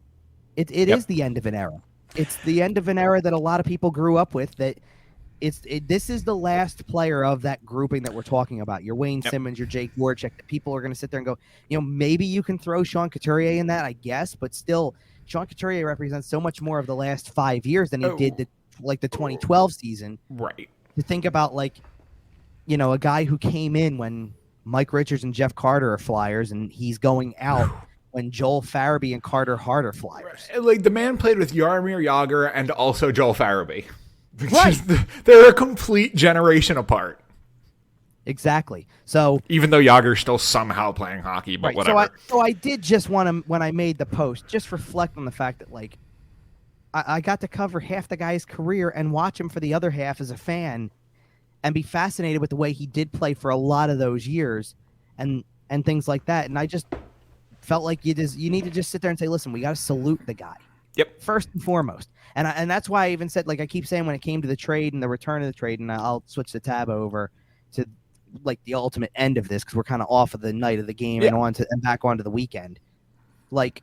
It is the end of an era. It's the end of an era that a lot of people grew up with. This is the last player of that grouping that we're talking about. Your Wayne Simmons, your Jake Voracek. That people are going to sit there and go, maybe you can throw Sean Couturier in that, I guess, but still, Sean Couturier represents so much more of the last 5 years than he did the 2012 season. Right. To think about, like, a guy who came in when Mike Richards and Jeff Carter are Flyers, and he's going out when Joel Farabee and Carter Hart are Flyers. Like, the man played with Jaromir Jagr and also Joel Farabee. Right. They're a complete generation apart. Exactly. So even though Jagr's still somehow playing hockey, but whatever. So I did just want to, when I made the post, just reflect on the fact that, like, I got to cover half the guy's career and watch him for the other half as a fan and be fascinated with the way he did play for a lot of those years and things like that. And I just felt like you need to just sit there and say, listen, we got to salute the guy. Yep. First and foremost. And that's why I even said, like I keep saying, when it came to the trade and the return of the trade, and I'll switch the tab over to like the ultimate end of this, because we're kind of off of the night of the game and back onto the weekend. Like,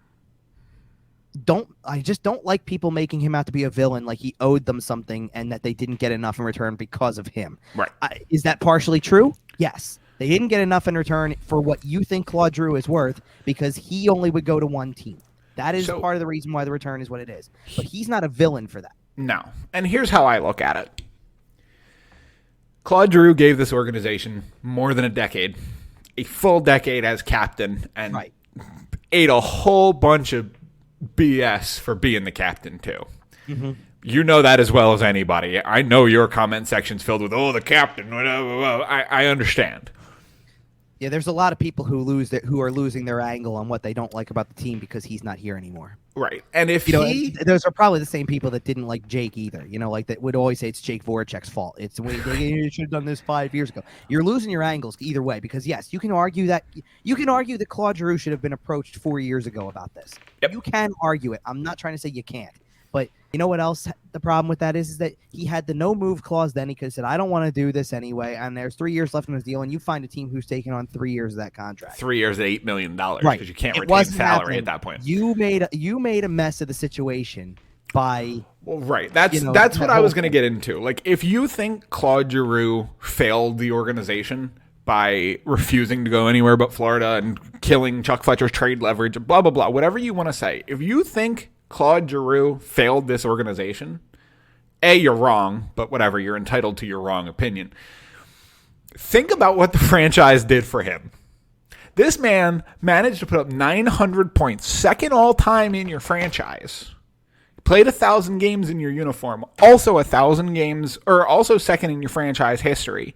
I just don't like people making him out to be a villain, like he owed them something and that they didn't get enough in return because of him. Right. Is that partially true? Yes. They didn't get enough in return for what you think Claude Giroux is worth, because he only would go to one team. That is part of the reason why the return is what it is. But he's not a villain for that. No. And here's how I look at it. Claude Giroux gave this organization more than a decade, a full decade as captain, and ate a whole bunch of BS for being the captain too. Mm-hmm. You know that as well as anybody. I know your comment section's filled with, the captain, whatever. I understand. Yeah, there's a lot of people who are losing their angle on what they don't like about the team because he's not here anymore. Right. And if those are probably the same people that didn't like Jake either. Like that would always say it's Jake Voracek's fault. It's you should have done this 5 years ago. You're losing your angles either way, because yes, you can argue that Claude Giroux should have been approached 4 years ago about this. Yep. You can argue it. I'm not trying to say you can't. But you know what else the problem with that is that he had the no move clause then. He could have said, I don't want to do this anyway. And there's 3 years left in his deal. And you find a team who's taking on 3 years of that contract. 3 years at $8 million. Right. Because you can't retain salary at that point. You made a mess of the situation by. Well, right. That's what I was going to get into. Like, if you think Claude Giroux failed the organization, by refusing to go anywhere but Florida and killing Chuck Fletcher's trade leverage, blah, blah, blah, whatever you want to say. If you think Claude Giroux failed this organization, A, you're wrong, but whatever, you're entitled to your wrong opinion. Think about what the franchise did for him. This man managed to put up 900 points, second all time in your franchise. Played 1,000 games in your uniform, also 1,000 games, or also second in your franchise history.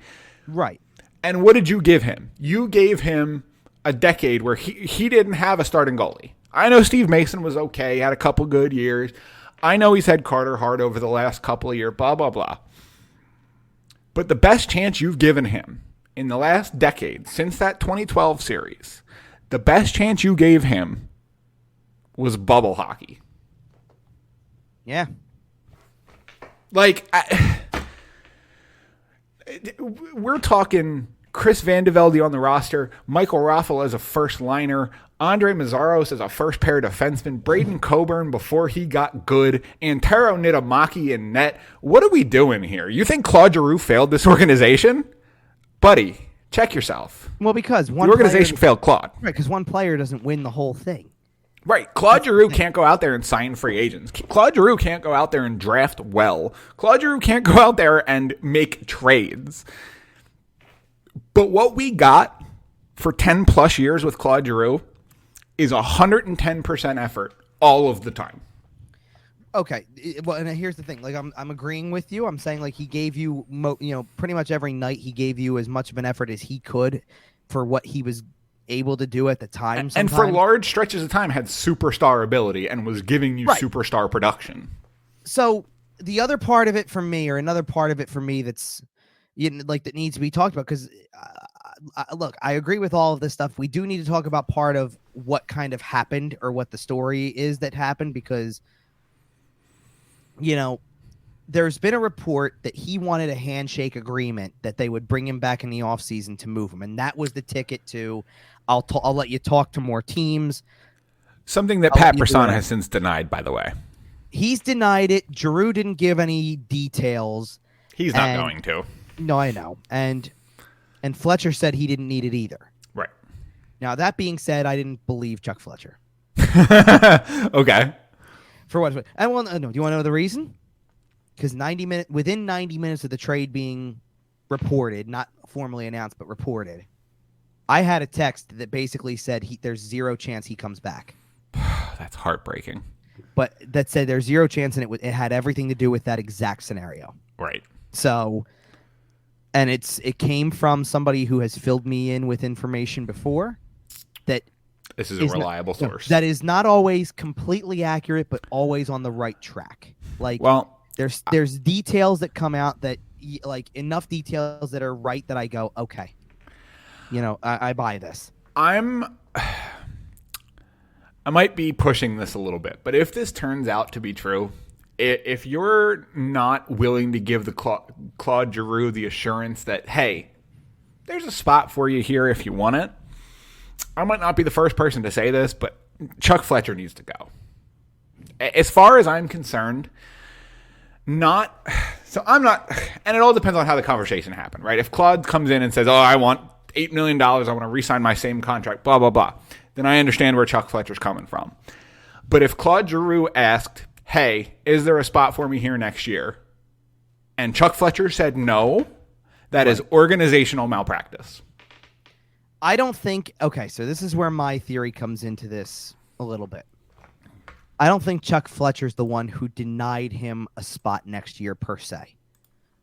Right. And what did you give him? You gave him a decade where he didn't have a starting goalie. I know Steve Mason was okay, had a couple good years. I know he's had Carter Hart over the last couple of years, blah, blah, blah. But the best chance you've given him in the last decade, since that 2012 series, the best chance you gave him was bubble hockey. Yeah. Like, we're talking Chris Vandevelde on the roster, Michael Raffel as a first liner, Andre Mazzaros as a first pair defenseman, Braden Coburn before he got good, Antero Niittymaki in net. What are we doing here? You think Claude Giroux failed this organization? Buddy, check yourself. Well, because the organization failed Claude. Right, because one player doesn't win the whole thing. Right. Claude Giroux can't go out there and sign free agents. Claude Giroux can't go out there and draft well. Claude Giroux can't go out there and make trades. But what we got for 10 plus years with Claude Giroux is 110% effort all of the time. Okay. Well, and here's the thing. Like, I'm agreeing with you. I'm saying, like, he gave you, pretty much every night he gave you as much of an effort as he could for what he was able to do at the time. And for large stretches of time had superstar ability and was giving you superstar production. So the other part of it for me, or another part of it for me that's, that needs to be talked about, because look, I agree with all of this stuff. We do need to talk about part of what kind of happened, or what the story is that happened, because there's been a report that he wanted a handshake agreement that they would bring him back in the offseason to move him. And that was the ticket to, I'll let you talk to more teams. Something that Pat Brassard has since denied, by the way. He's denied it. Giroux didn't give any details. He's not going to. No, I know. And Fletcher said he didn't need it either. Right. Now, that being said, I didn't believe Chuck Fletcher. Okay. For what? Do you want to know the reason? Because within 90 minutes of the trade being reported, not formally announced, but reported, I had a text that basically said there's zero chance he comes back. That's heartbreaking. But that said there's zero chance, and it had everything to do with that exact scenario. Right. So, and it came from somebody who has filled me in with information before that this is a reliable source. That is not always completely accurate, but always on the right track. Like, well, there's details that come out that, like, enough details that are right that I go, okay, I buy this. I might be pushing this a little bit, but if this turns out to be true, if you're not willing to give the Claude Giroux the assurance that, hey, there's a spot for you here if you want it, I might not be the first person to say this, but Chuck Fletcher needs to go. As far as I'm concerned, I'm not, and it all depends on how the conversation happened, right? If Claude comes in and says, I want $8 million, I want to re-sign my same contract, blah, blah, blah, then I understand where Chuck Fletcher's coming from. But if Claude Giroux asked, hey, is there a spot for me here next year? And Chuck Fletcher said no, that is organizational malpractice. I don't think, okay, so this is where my theory comes into this a little bit. I don't think Chuck Fletcher's the one who denied him a spot next year per se.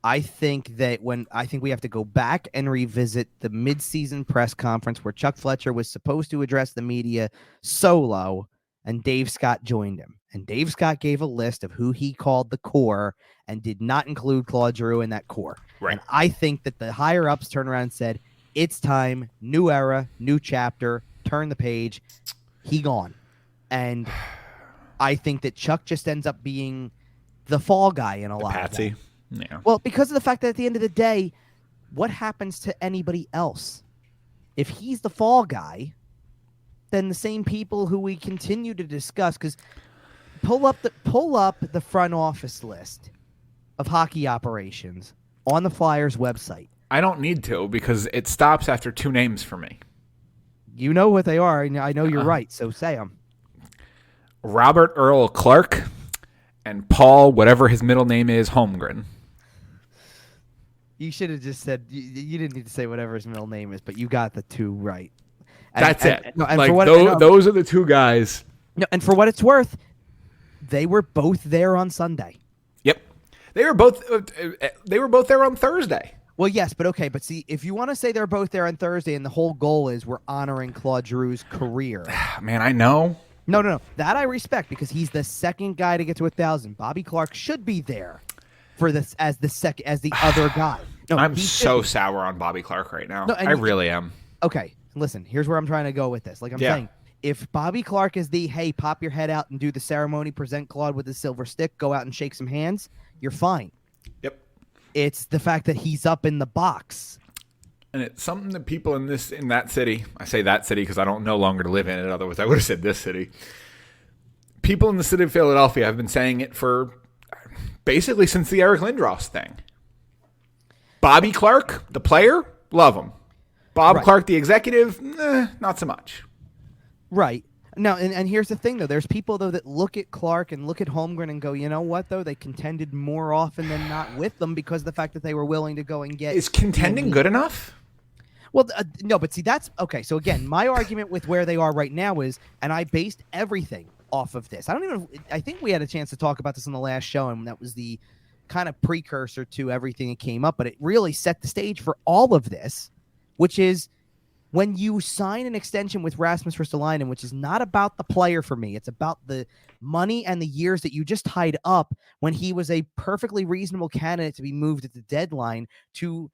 I think we have to go back and revisit the midseason press conference where Chuck Fletcher was supposed to address the media solo, and Dave Scott joined him. And Dave Scott gave a list of who he called the core and did not include Claude Giroux in that core. Right. And I think that the higher-ups turned around and said, it's time, new era, new chapter, turn the page, he gone. And I think that Chuck just ends up being the fall guy in a lot of that. Yeah. Well, because of the fact that at the end of the day, what happens to anybody else? If he's the fall guy, then the same people who we continue to discuss, because pull up the front office list of hockey operations on the Flyers website. I don't need to because it stops after 2 names for me. You know what they are, and I know you're right, so say them. Robert Earl Clark and Paul, whatever his middle name is, Holmgren. You should have just said you didn't need to say whatever his middle name is, but you got the 2 right. That's it. Those are the 2 guys. No, and for what it's worth, they were both there on Sunday. Yep, they were both there on Thursday. Well, yes, but okay. But see, if you want to say they're both there on Thursday, and the whole goal is we're honoring Claude Giroux's career. Man, I know. No. That I respect because he's the second guy to get to 1,000. Bobby Clark should be there for this as the other guy. No, I'm so sour on Bobby Clark right now. No, I really am. Okay, listen. Here's where I'm trying to go with this. Like I'm saying, if Bobby Clark is the hey, pop your head out and do the ceremony, present Claude with the silver stick, go out and shake some hands, you're fine. Yep. It's the fact that he's up in the box. And it's something that people in that city, I say that city because I don't no longer live in it, otherwise I would have said this city. People in the city of Philadelphia have been saying it for basically since the Eric Lindros thing. Bobby Clark, the player, love him. Bob Clark, the executive, not so much. Right. Now, and here's the thing, though. There's people, though, that look at Clark and look at Holmgren and go, you know what, though? They contended more often than not with them because of the fact that they were willing to go and get... Is contending good enough? Well, no, but see, that's... Okay, so again, my argument with where they are right now is, and I based everything off of this. I think we had a chance to talk about this in the last show, and that was the kind of precursor to everything that came up, but it really set the stage for all of this, which is... When you sign an extension with Rasmus Ristolainen, which is not about the player for me, it's about the money and the years that you just tied up when he was a perfectly reasonable candidate to be moved at the deadline to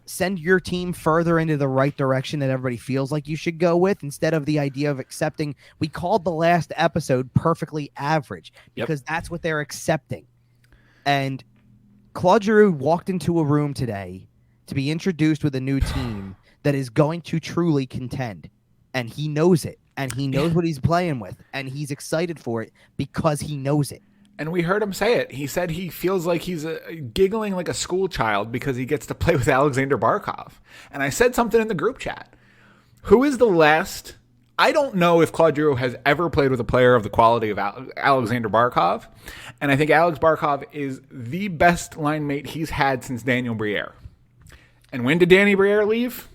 send your team further into the right direction that everybody feels like you should go with instead of the idea of accepting. We called the last episode perfectly average because that's what they're accepting. And Claude Giroux walked into a room today to be introduced with a new team that is going to truly contend, and he knows it, and he knows what he's playing with, and he's excited for it because he knows it. And we heard him say it. He said he feels like he's giggling like a school child because he gets to play with Alexander Barkov. And I said something in the group chat. Who is the last... I don't know if Claude Giroux has ever played with a player of the quality of Alexander Barkov, and I think Alex Barkov is the best line mate he's had since Daniel Briere. And when did Danny Briere leave?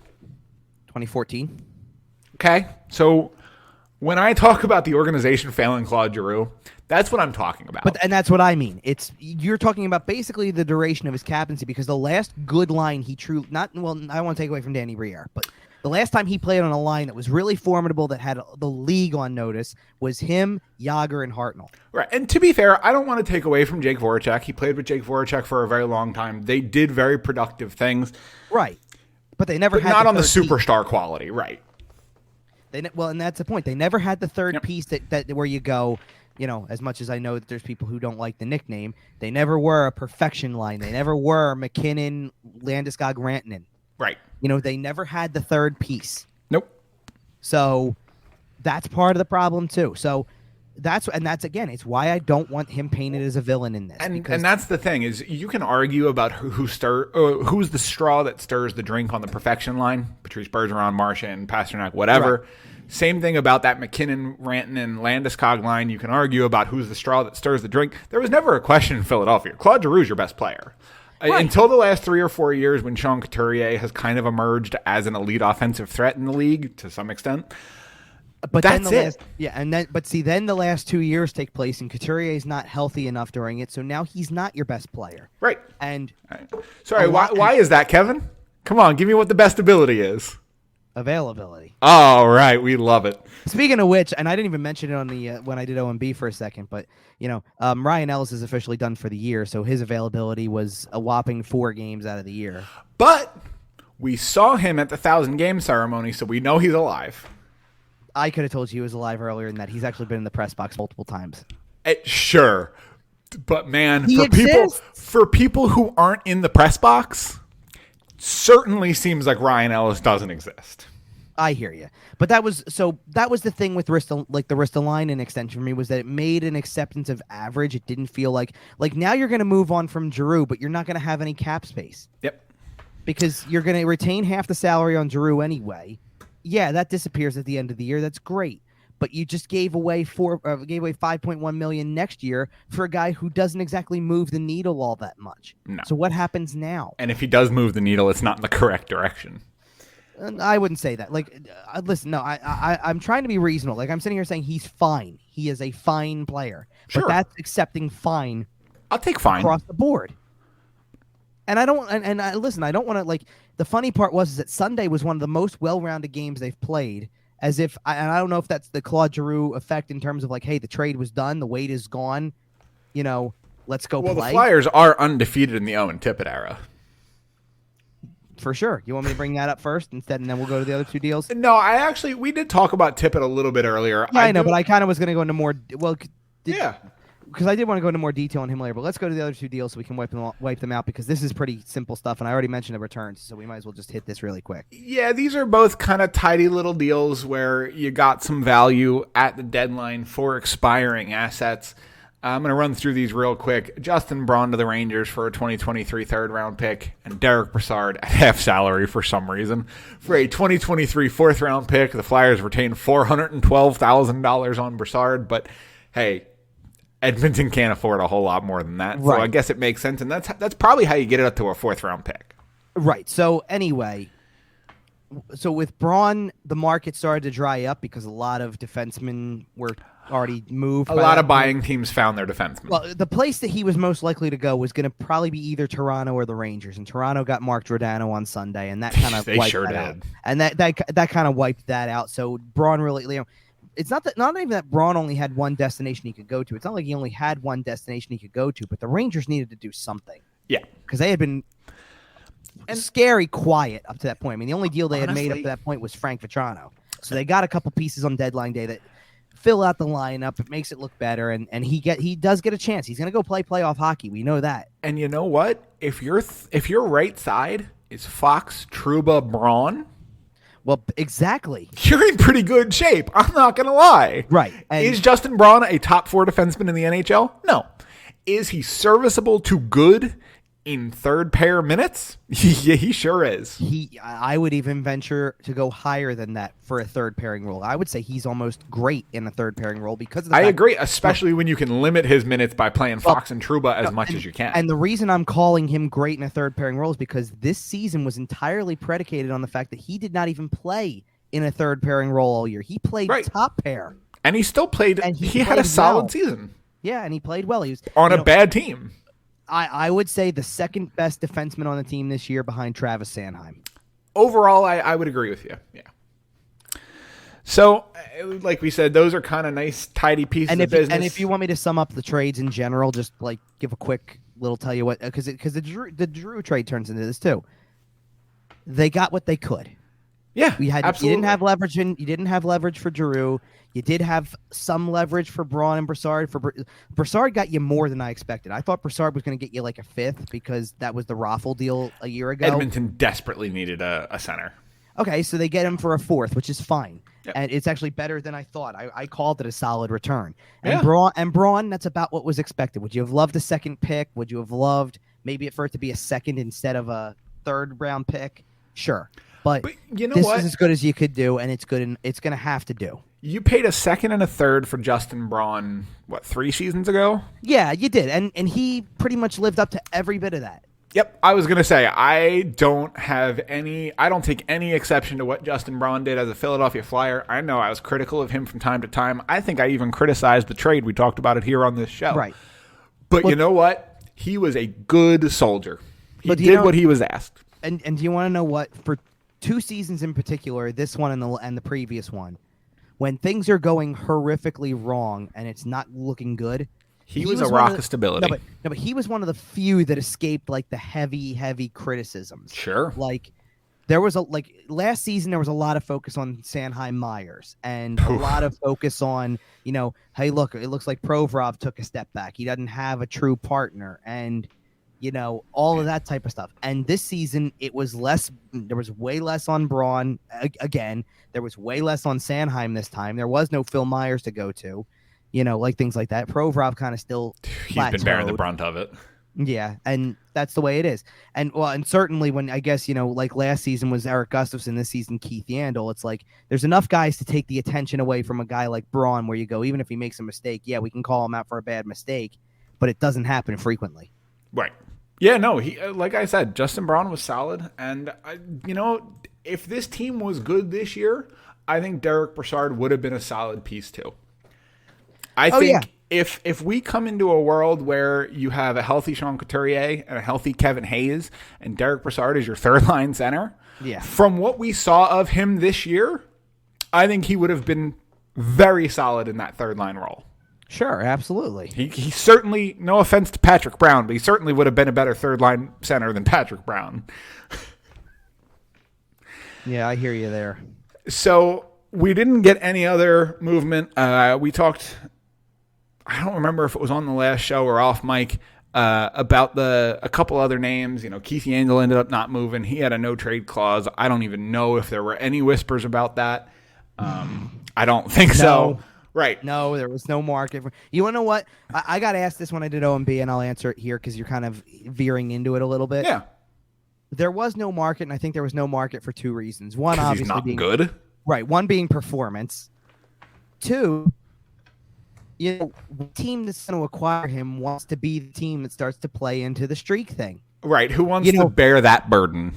2014. Okay, so when I talk about the organization failing Claude Giroux, that's what I'm talking about. And that's what I mean. You're talking about basically the duration of his captaincy because the last good line he I don't want to take away from Danny Briere, but the last time he played on a line that was really formidable that had the league on notice was him, Jágr, and Hartnell. Right, and to be fair, I don't want to take away from Jake Voracek. He played with Jake Voracek for a very long time. They did very productive things. Right. But they never had not on the superstar quality, right? And that's the point. They never had the third piece that where you go, you know, as much as I know that there's people who don't like the nickname, they never were a perfection line. They never were McKinnon, Landeskog, Rantanen. Right. You know, they never had the third piece. Nope. So that's part of the problem too. So that's again, it's why I don't want him painted as a villain in this. And that's the thing is you can argue about who's the straw that stirs the drink on the perfection line. Patrice Bergeron, Marchand, Pasternak, whatever. Right. Same thing about that McKinnon, Rantanen, Landeskog line. You can argue about who's the straw that stirs the drink. There was never a question in Philadelphia. Claude Giroux is your best player. Right. Until the last 3 or 4 years when Sean Couturier has kind of emerged as an elite offensive threat in the league to some extent. But that's then then the last 2 years take place, and Couturier is not healthy enough during it, so now he's not your best player. Right. And sorry, why is that, Kevin? Come on, give me what the best ability is. Availability. All right, we love it. Speaking of which, and I didn't even mention it on the when I did OMB for a second, but you know, Ryan Ellis is officially done for the year, so his availability was a whopping 4 games out of the year. But we saw him at the 1,000-game ceremony, so we know he's alive. I could have told you he was alive earlier than that. He's actually been in the press box multiple times. Sure. But man, exists. for people who aren't in the press box, certainly seems like Ryan Ellis doesn't exist. I hear you. But that was the thing with the Ristolainen extension for me was that it made an acceptance of average. It didn't feel like now you're going to move on from Giroux, but you're not going to have any cap space. Yep. because you're going to retain half the salary on Giroux anyway. Yeah, that disappears at the end of the year. That's great. But you just gave away 5.1 million next year for a guy who doesn't exactly move the needle all that much. No. So what happens now? And if he does move the needle, it's not in the correct direction. I wouldn't say that. Like, listen, no, I'm trying to be reasonable. Like, I'm sitting here saying he's fine. He is a fine player. Sure. But that's accepting fine. I'll take fine across the board. And I don't. And listen, I don't want to like. The funny part is that Sunday was one of the most well-rounded games they've played. As if, and I don't know if that's the Claude Giroux effect in terms of like, hey, the trade was done, the wait is gone, let's go play. Well, the Flyers are undefeated in the Owen Tippett era. For sure. You want me to bring that up first instead, and then we'll go to the other two deals? No, we did talk about Tippett a little bit earlier. Yeah, I know, but I kind of was going to go into more. Well, yeah. Because I did want to go into more detail on him later, but let's go to the other two deals so we can wipe them out because this is pretty simple stuff, and I already mentioned the returns, so we might as well just hit this really quick. Yeah, these are both kind of tidy little deals where you got some value at the deadline for expiring assets. I'm going to run through these real quick. Justin Braun to the Rangers for a 2023 third-round pick, and Derick Brassard at half salary for some reason. For a 2023 fourth-round pick, the Flyers retained $412,000 on Brassard, but hey, Edmonton can't afford a whole lot more than that. Right. So I guess it makes sense, and that's probably how you get it up to a fourth-round pick. Right. So anyway, with Braun, the market started to dry up because a lot of defensemen were already moved. A lot of buying teams found their defensemen. Well, the place that he was most likely to go was going to probably be either Toronto or the Rangers, and Toronto got Mark Giordano on Sunday, and that kind of they wiped sure that did. out. And that kind of wiped that out. So Braun really, it's not even that Braun only had one destination he could go to. It's not like he only had one destination he could go to, but the Rangers needed to do something. Yeah, because they had been scary quiet up to that point. I mean, the only deal they had made up to that point was Frank Vatrano. So they got a couple pieces on deadline day that fill out the lineup. It makes it look better, and he does get a chance. He's going to go play playoff hockey. We know that. And you know what? If your right side is Fox, Trouba, Braun, well, exactly, you're in pretty good shape. I'm not going to lie. Right. And is Justin Braun a top 4 defenseman in the NHL? No. Is he serviceable to good in third pair minutes? Yeah, he sure is. I would even venture to go higher than that for a third pairing role. I would say he's almost great in a third pairing role because of the I agree, especially when you can limit his minutes by playing Fox and Trouba as much as you can. And the reason I'm calling him great in a third pairing role is because this season was entirely predicated on the fact that he did not even play in a third pairing role all year. He played top pair. And he still played. And he had a solid season. Yeah, and he played well. He was on a bad team. I would say the second best defenseman on the team this year behind Travis Sanheim. Overall, I would agree with you. Yeah. So, like we said, those are kind of nice, tidy pieces of business. And if you want me to sum up the trades in general, just like give a quick little tell you what, because the Giroux trade turns into this too. They got what they could. Yeah, absolutely. You didn't have leverage for Giroux. You did have some leverage for Braun and Brassard. Brassard got you more than I expected. I thought Brassard was going to get you like a fifth because that was the Raffle deal a year ago. Edmonton desperately needed a center. Okay, so they get him for a fourth, which is fine. Yep. And it's actually better than I thought. I called it a solid return. And yeah. Braun, that's about what was expected. Would you have loved a second pick? Would you have loved maybe for it to be a second instead of a third round pick? Sure. But you know this what? is as good as you could do, and it's good, and it's going to have to do. You paid a second and a third for Justin Braun, 3 seasons ago? Yeah, you did, and he pretty much lived up to every bit of that. Yep, I was going to say, I don't take any exception to what Justin Braun did as a Philadelphia Flyer. I know I was critical of him from time to time. I think I even criticized the trade. We talked about it here on this show. Right. But you know what? He was a good soldier. He did what he was asked. And do you want to know what? For 2 seasons in particular, this one and the previous one, when things are going horrifically wrong and it's not looking good, he was a rock of stability. No, but he was one of the few that escaped like the heavy criticisms. Sure. Like there was last season there was a lot of focus on Sanheim Myers and a lot of focus on, hey, look, it looks like Provorov took a step back. He doesn't have a true partner and all of that type of stuff. And this season, it was less. There was way less on Braun. Again, there was way less on Sanheim this time. There was no Phil Myers to go to, like things like that. Provorov kind of still He's been bearing the brunt of it. Yeah, and that's the way it is. And certainly when I guess, like last season was Eric Gustafson, this season Keith Yandel, it's like there's enough guys to take the attention away from a guy like Braun where you go, even if he makes a mistake, yeah, we can call him out for a bad mistake, but it doesn't happen frequently. Right. Yeah, no, he like I said, Justin Braun was solid, and if this team was good this year, I think Derick Brassard would have been a solid piece too. I think if we come into a world where you have a healthy Sean Couturier and a healthy Kevin Hayes and Derick Brassard is your third line center, from what we saw of him this year, I think he would have been very solid in that third line role. Sure, absolutely. He certainly, no offense to Patrick Brown, but he certainly would have been a better third line center than Patrick Brown. Yeah, I hear you there. So we didn't get any other movement. We talked, I don't remember if it was on the last show or off mic, about a couple other names. Keith Yandel ended up not moving. He had a no trade clause. I don't even know if there were any whispers about that. I don't think so. Right. No, there was no market. You want to know what? I got asked this when I did OMB, and I'll answer it here because you're kind of veering into it a little bit. Yeah. There was no market, and I think there was no market for two reasons. One, obviously, he's not being good. Right. One being performance. Two, the team that's going to acquire him wants to be the team that starts to play into the streak thing. Right. Who wants to bear that burden?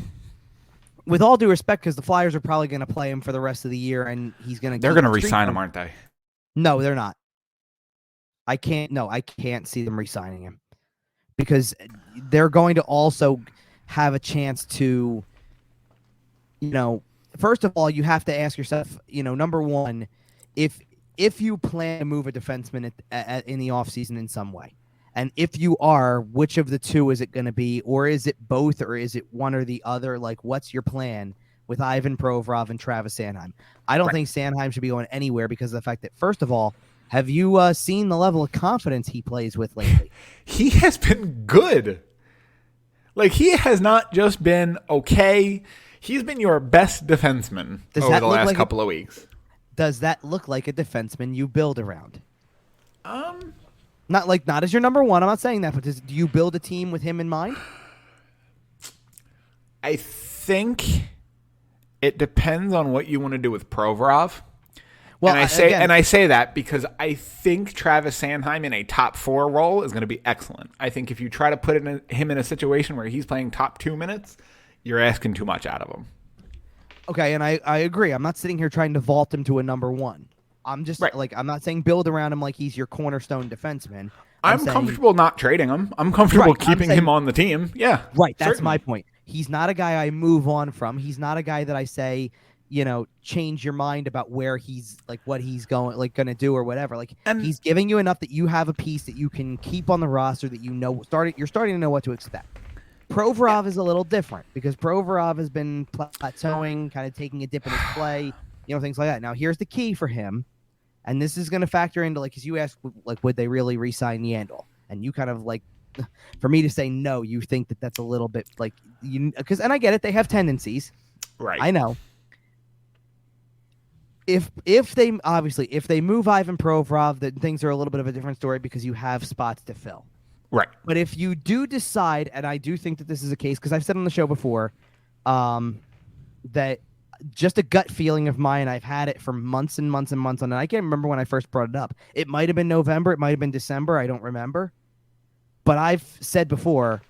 With all due respect, because the Flyers are probably going to play him for the rest of the year, and he's going to. They're going to re-sign him, aren't they? No, they're not. I can't see them re-signing him because they're going to also have a chance to, first of all, you have to ask yourself, number one, if you plan to move a defenseman in the offseason in some way, and if you are, which of the two is it going to be, or is it both, or is it one or the other? Like, what's your plan with Ivan Provorov and Travis Sanheim? I don't think Sanheim should be going anywhere because of the fact that, first of all, have you seen the level of confidence he plays with lately? He has been good. Like, he has not just been okay. He's been your best defenseman over the last couple of weeks. Does that look like a defenseman you build around? Not as your number one. I'm not saying that, but do you build a team with him in mind? I think it depends on what you want to do with Provorov. Well, and I say that because I think Travis Sanheim in a top 4 role is going to be excellent. I think if you try to put him in a situation where he's playing top 2 minutes, you're asking too much out of him. Okay, and I agree. I'm not sitting here trying to vault him to a number one. I'm just I'm not saying build around him like he's your cornerstone defenseman. I'm comfortable not trading him. I'm comfortable keeping him on the team. Yeah. Right. That's my point. He's not a guy I move on from. He's not a guy that I say, change your mind about where he's what he's going to do or whatever. He's giving you enough that you have a piece that you can keep on the roster that you're starting to know what to expect. Provorov is a little different because Provorov has been plateauing, kind of taking a dip in his play, things like that. Now here's the key for him, and this is going to factor into because you asked would they really re-sign Yandel, and you kind of for me to say no, you think that's a little bit because and I get it, they have tendencies, right? I know. If they move Ivan Provorov, then things are a little bit of a different story because you have spots to fill. Right. But if you do decide, and I do think that this is a case, because I've said on the show before, that just a gut feeling of mine, I've had it for months and months and months on, and I can't remember when I first brought it up. It might have been November, it might have been December, I don't remember. But I've said before,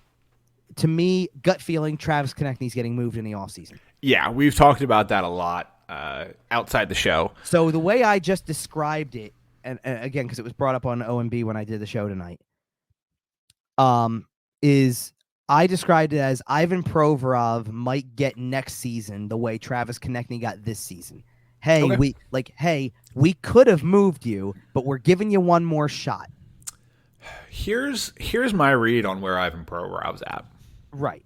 to me, gut feeling, Travis Konechny's getting moved in the offseason. Yeah, we've talked about that a lot outside the show. So the way I just described it, and again, because it was brought up on OMB when I did the show tonight, is I described it as Ivan Provorov might get next season the way Travis Konechny got this season. Hey, we could have moved you, but we're giving you one more shot. Here's my read on where Ivan Provorov's at. Right.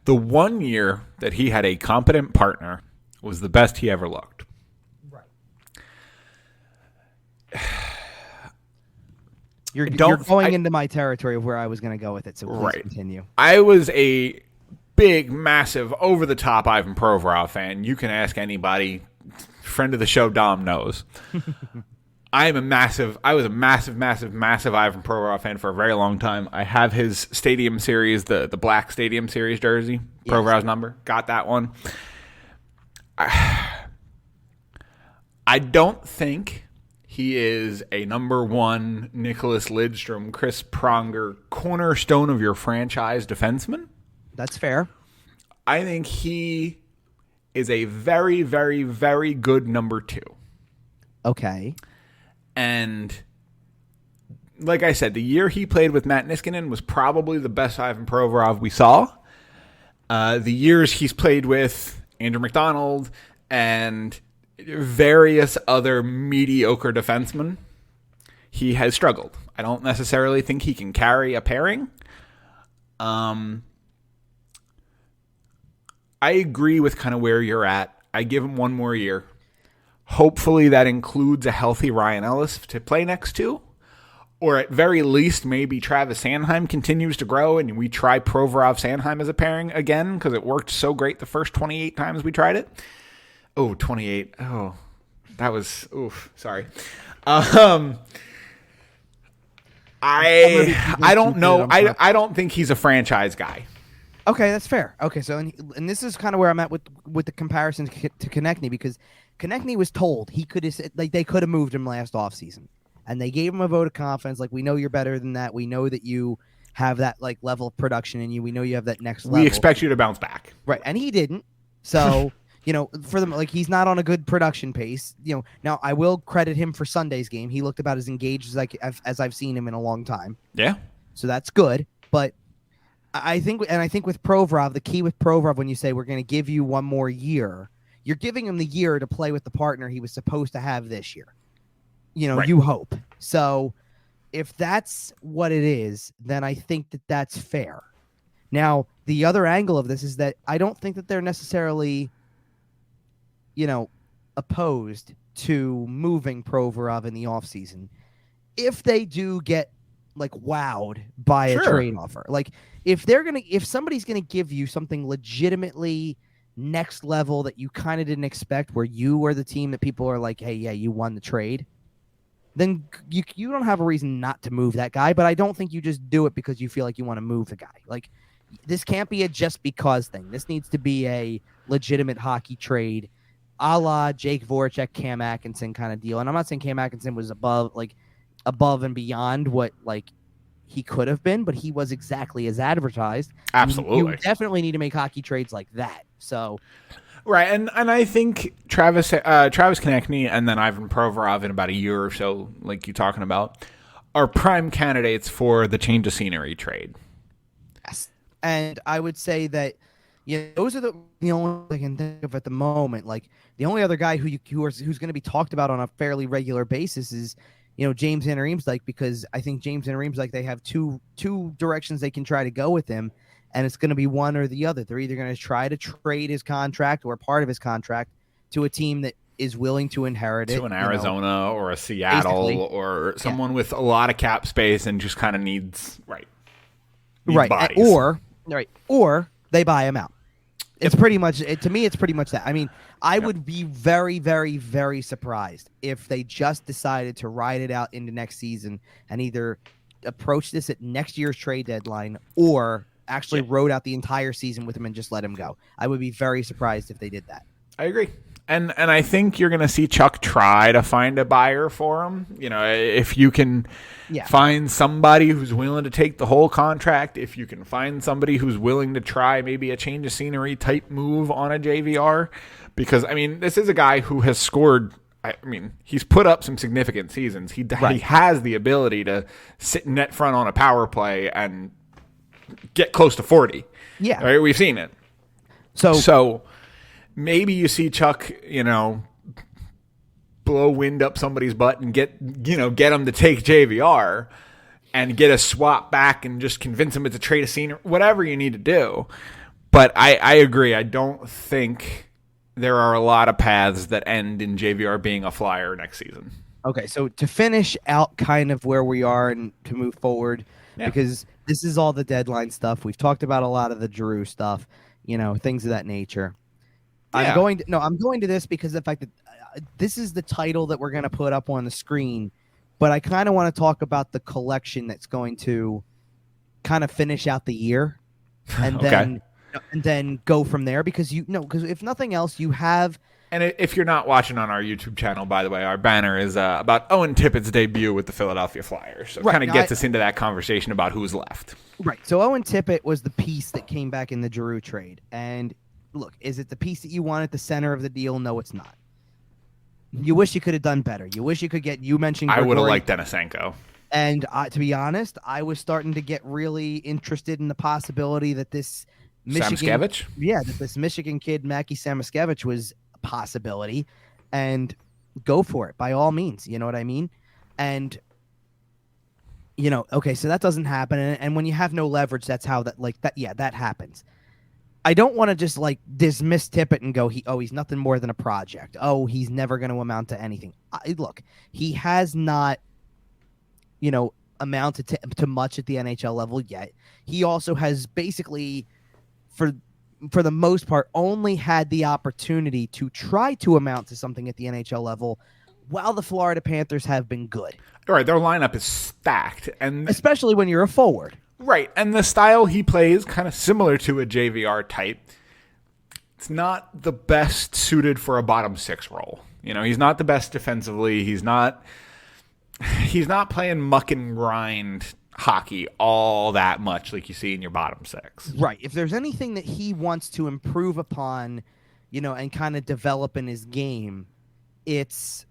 The 1 year that he had a competent partner was the best he ever looked. Right. You're going into my territory of where I was going to go with it, so please continue. I was a big, massive, over-the-top Ivan Provorov fan. You can ask anybody. Friend of the show, Dom, knows. I was a massive Ivan Provorov fan for a very long time. I have his stadium series, the black stadium series jersey, Yes. Provorov's number. Got that one. I don't think he is a number one Nicholas Lidstrom, Chris Pronger cornerstone of your franchise defenseman. That's fair. I think he is a very, very, very good number two. Okay. And like I said, the year he played with Matt Niskanen was probably the best Ivan Provorov we saw. The years he's played with Andrew McDonald and various other mediocre defensemen, he has struggled. I don't necessarily think he can carry a pairing. I agree with kind of where you're at. I give him one more year. Hopefully that includes a healthy Ryan Ellis to play next to. Or at very least, maybe Travis Sanheim continues to grow and we try Provorov-Sanheim as a pairing again because it worked so great the first 28 times we tried it. Oh, 28. Oh, that was, oof, sorry. I don't know. I don't think he's a franchise guy. Okay, that's fair. Okay, so and this is kind of where I'm at with the comparison to Konechny, because Konechny was told he could have, like, they could have moved him last offseason, and they gave him a vote of confidence. Like, we know you're better than that. We know that you have that like level of production in you. We know you have that next level. We expect you to bounce back. Right, and he didn't. So you know, for them, like, he's not on a good production pace. You know, now I will credit him for Sunday's game. He looked about as engaged as I've seen him in a long time. Yeah, so that's good, but. I think with Provorov, the key with Provorov, when you say we're going to give you one more year, you're giving him the year to play with the partner he was supposed to have this year. You know, right. You hope. So if that's what it is, then I think that that's fair. Now, the other angle of this is that I don't think that they're necessarily, you know, opposed to moving Provorov in the offseason if they do get like wowed by a trade offer. Like if somebody's gonna give you something legitimately next level that you kind of didn't expect, where you are the team that people are like, hey, yeah, you won the trade, then you don't have a reason not to move that guy. But I don't think you just do it because you feel like you want to move the guy. Like, this can't be a just because thing. This needs to be a legitimate hockey trade, a la Jake Voracek, Cam Atkinson kind of deal. And I'm not saying Cam Atkinson was above and beyond what like he could have been, but he was exactly as advertised. Absolutely. You definitely need to make hockey trades like that. So right, and I think Travis Konechny and then Ivan Provorov in about a year or so, like you're talking about, are prime candidates for the change of scenery trade. Yes. And I would say that those are the only I can think of at the moment. Like, the only other guy who's going to be talked about on a fairly regular basis is James Van Riemsdyk, because I think James Van Riemsdyk, they have two directions they can try to go with him, and it's going to be one or the other. They're either going to try to trade his contract or part of his contract to a team that is willing to inherit it. To an Arizona or a Seattle basically. Or someone with a lot of cap space and just kind of needs bodies. Or they buy him out. It's pretty much to me. It's pretty much that. I mean, I would be very, very, very surprised if they just decided to ride it out into next season and either approach this at next year's trade deadline or actually rode out the entire season with him and just let him go. I would be very surprised if they did that. I agree. And I think you're going to see Chuck try to find a buyer for him. If you can find somebody who's willing to take the whole contract, if you can find somebody who's willing to try maybe a change of scenery type move on a JVR. Because, I mean, this is a guy who has scored. I mean, he's put up some significant seasons. He has the ability to sit net front on a power play and get close to 40. Yeah. Right? We've seen it. So maybe you see Chuck, blow wind up somebody's butt and get him to take JVR and get a swap back and just convince him it's a trade of scenery, whatever you need to do. But I agree. I don't think there are a lot of paths that end in JVR being a Flyer next season. Okay, so to finish out kind of where we are and to move forward, because this is all the deadline stuff. We've talked about a lot of the Giroux stuff, things of that nature. I'm going to this because of the fact that this is the title that we're going to put up on the screen, but I kind of want to talk about the collection that's going to kind of finish out the year, and Okay. then go from there, because because if nothing else, you have. And if you're not watching on our YouTube channel, by the way, our banner is about Owen Tippett's debut with the Philadelphia Flyers. So it kind of gets us into that conversation about who's left. Right. So Owen Tippett was the piece that came back in the Giroux trade. And look, is it the piece that you want at the center of the deal? No, it's not. You wish you could have done better. You wish you could get, you mentioned I would have Grigori. liked Denisenko. And to be honest, I was starting to get really interested in the possibility that this Michigan, that this Michigan kid, Mackie Samoskevich, was a possibility, and go for it by all means. You know what I mean? And okay, so that doesn't happen, and when you have no leverage, that's how that happens. I don't want to just dismiss Tippett and go, he's nothing more than a project. Oh, he's never going to amount to anything. Look, he has not, amounted to much at the NHL level yet. He also has basically, for the most part, only had the opportunity to try to amount to something at the NHL level, while the Florida Panthers have been good. All right, their lineup is stacked, and especially when you're a forward. Right, and the style he plays kind of similar to a JVR type. It's not the best suited for a bottom six role. He's not the best defensively. He's not playing muck and grind hockey all that much like you see in your bottom six. Right. If there's anything that he wants to improve upon, and kind of develop in his game, it's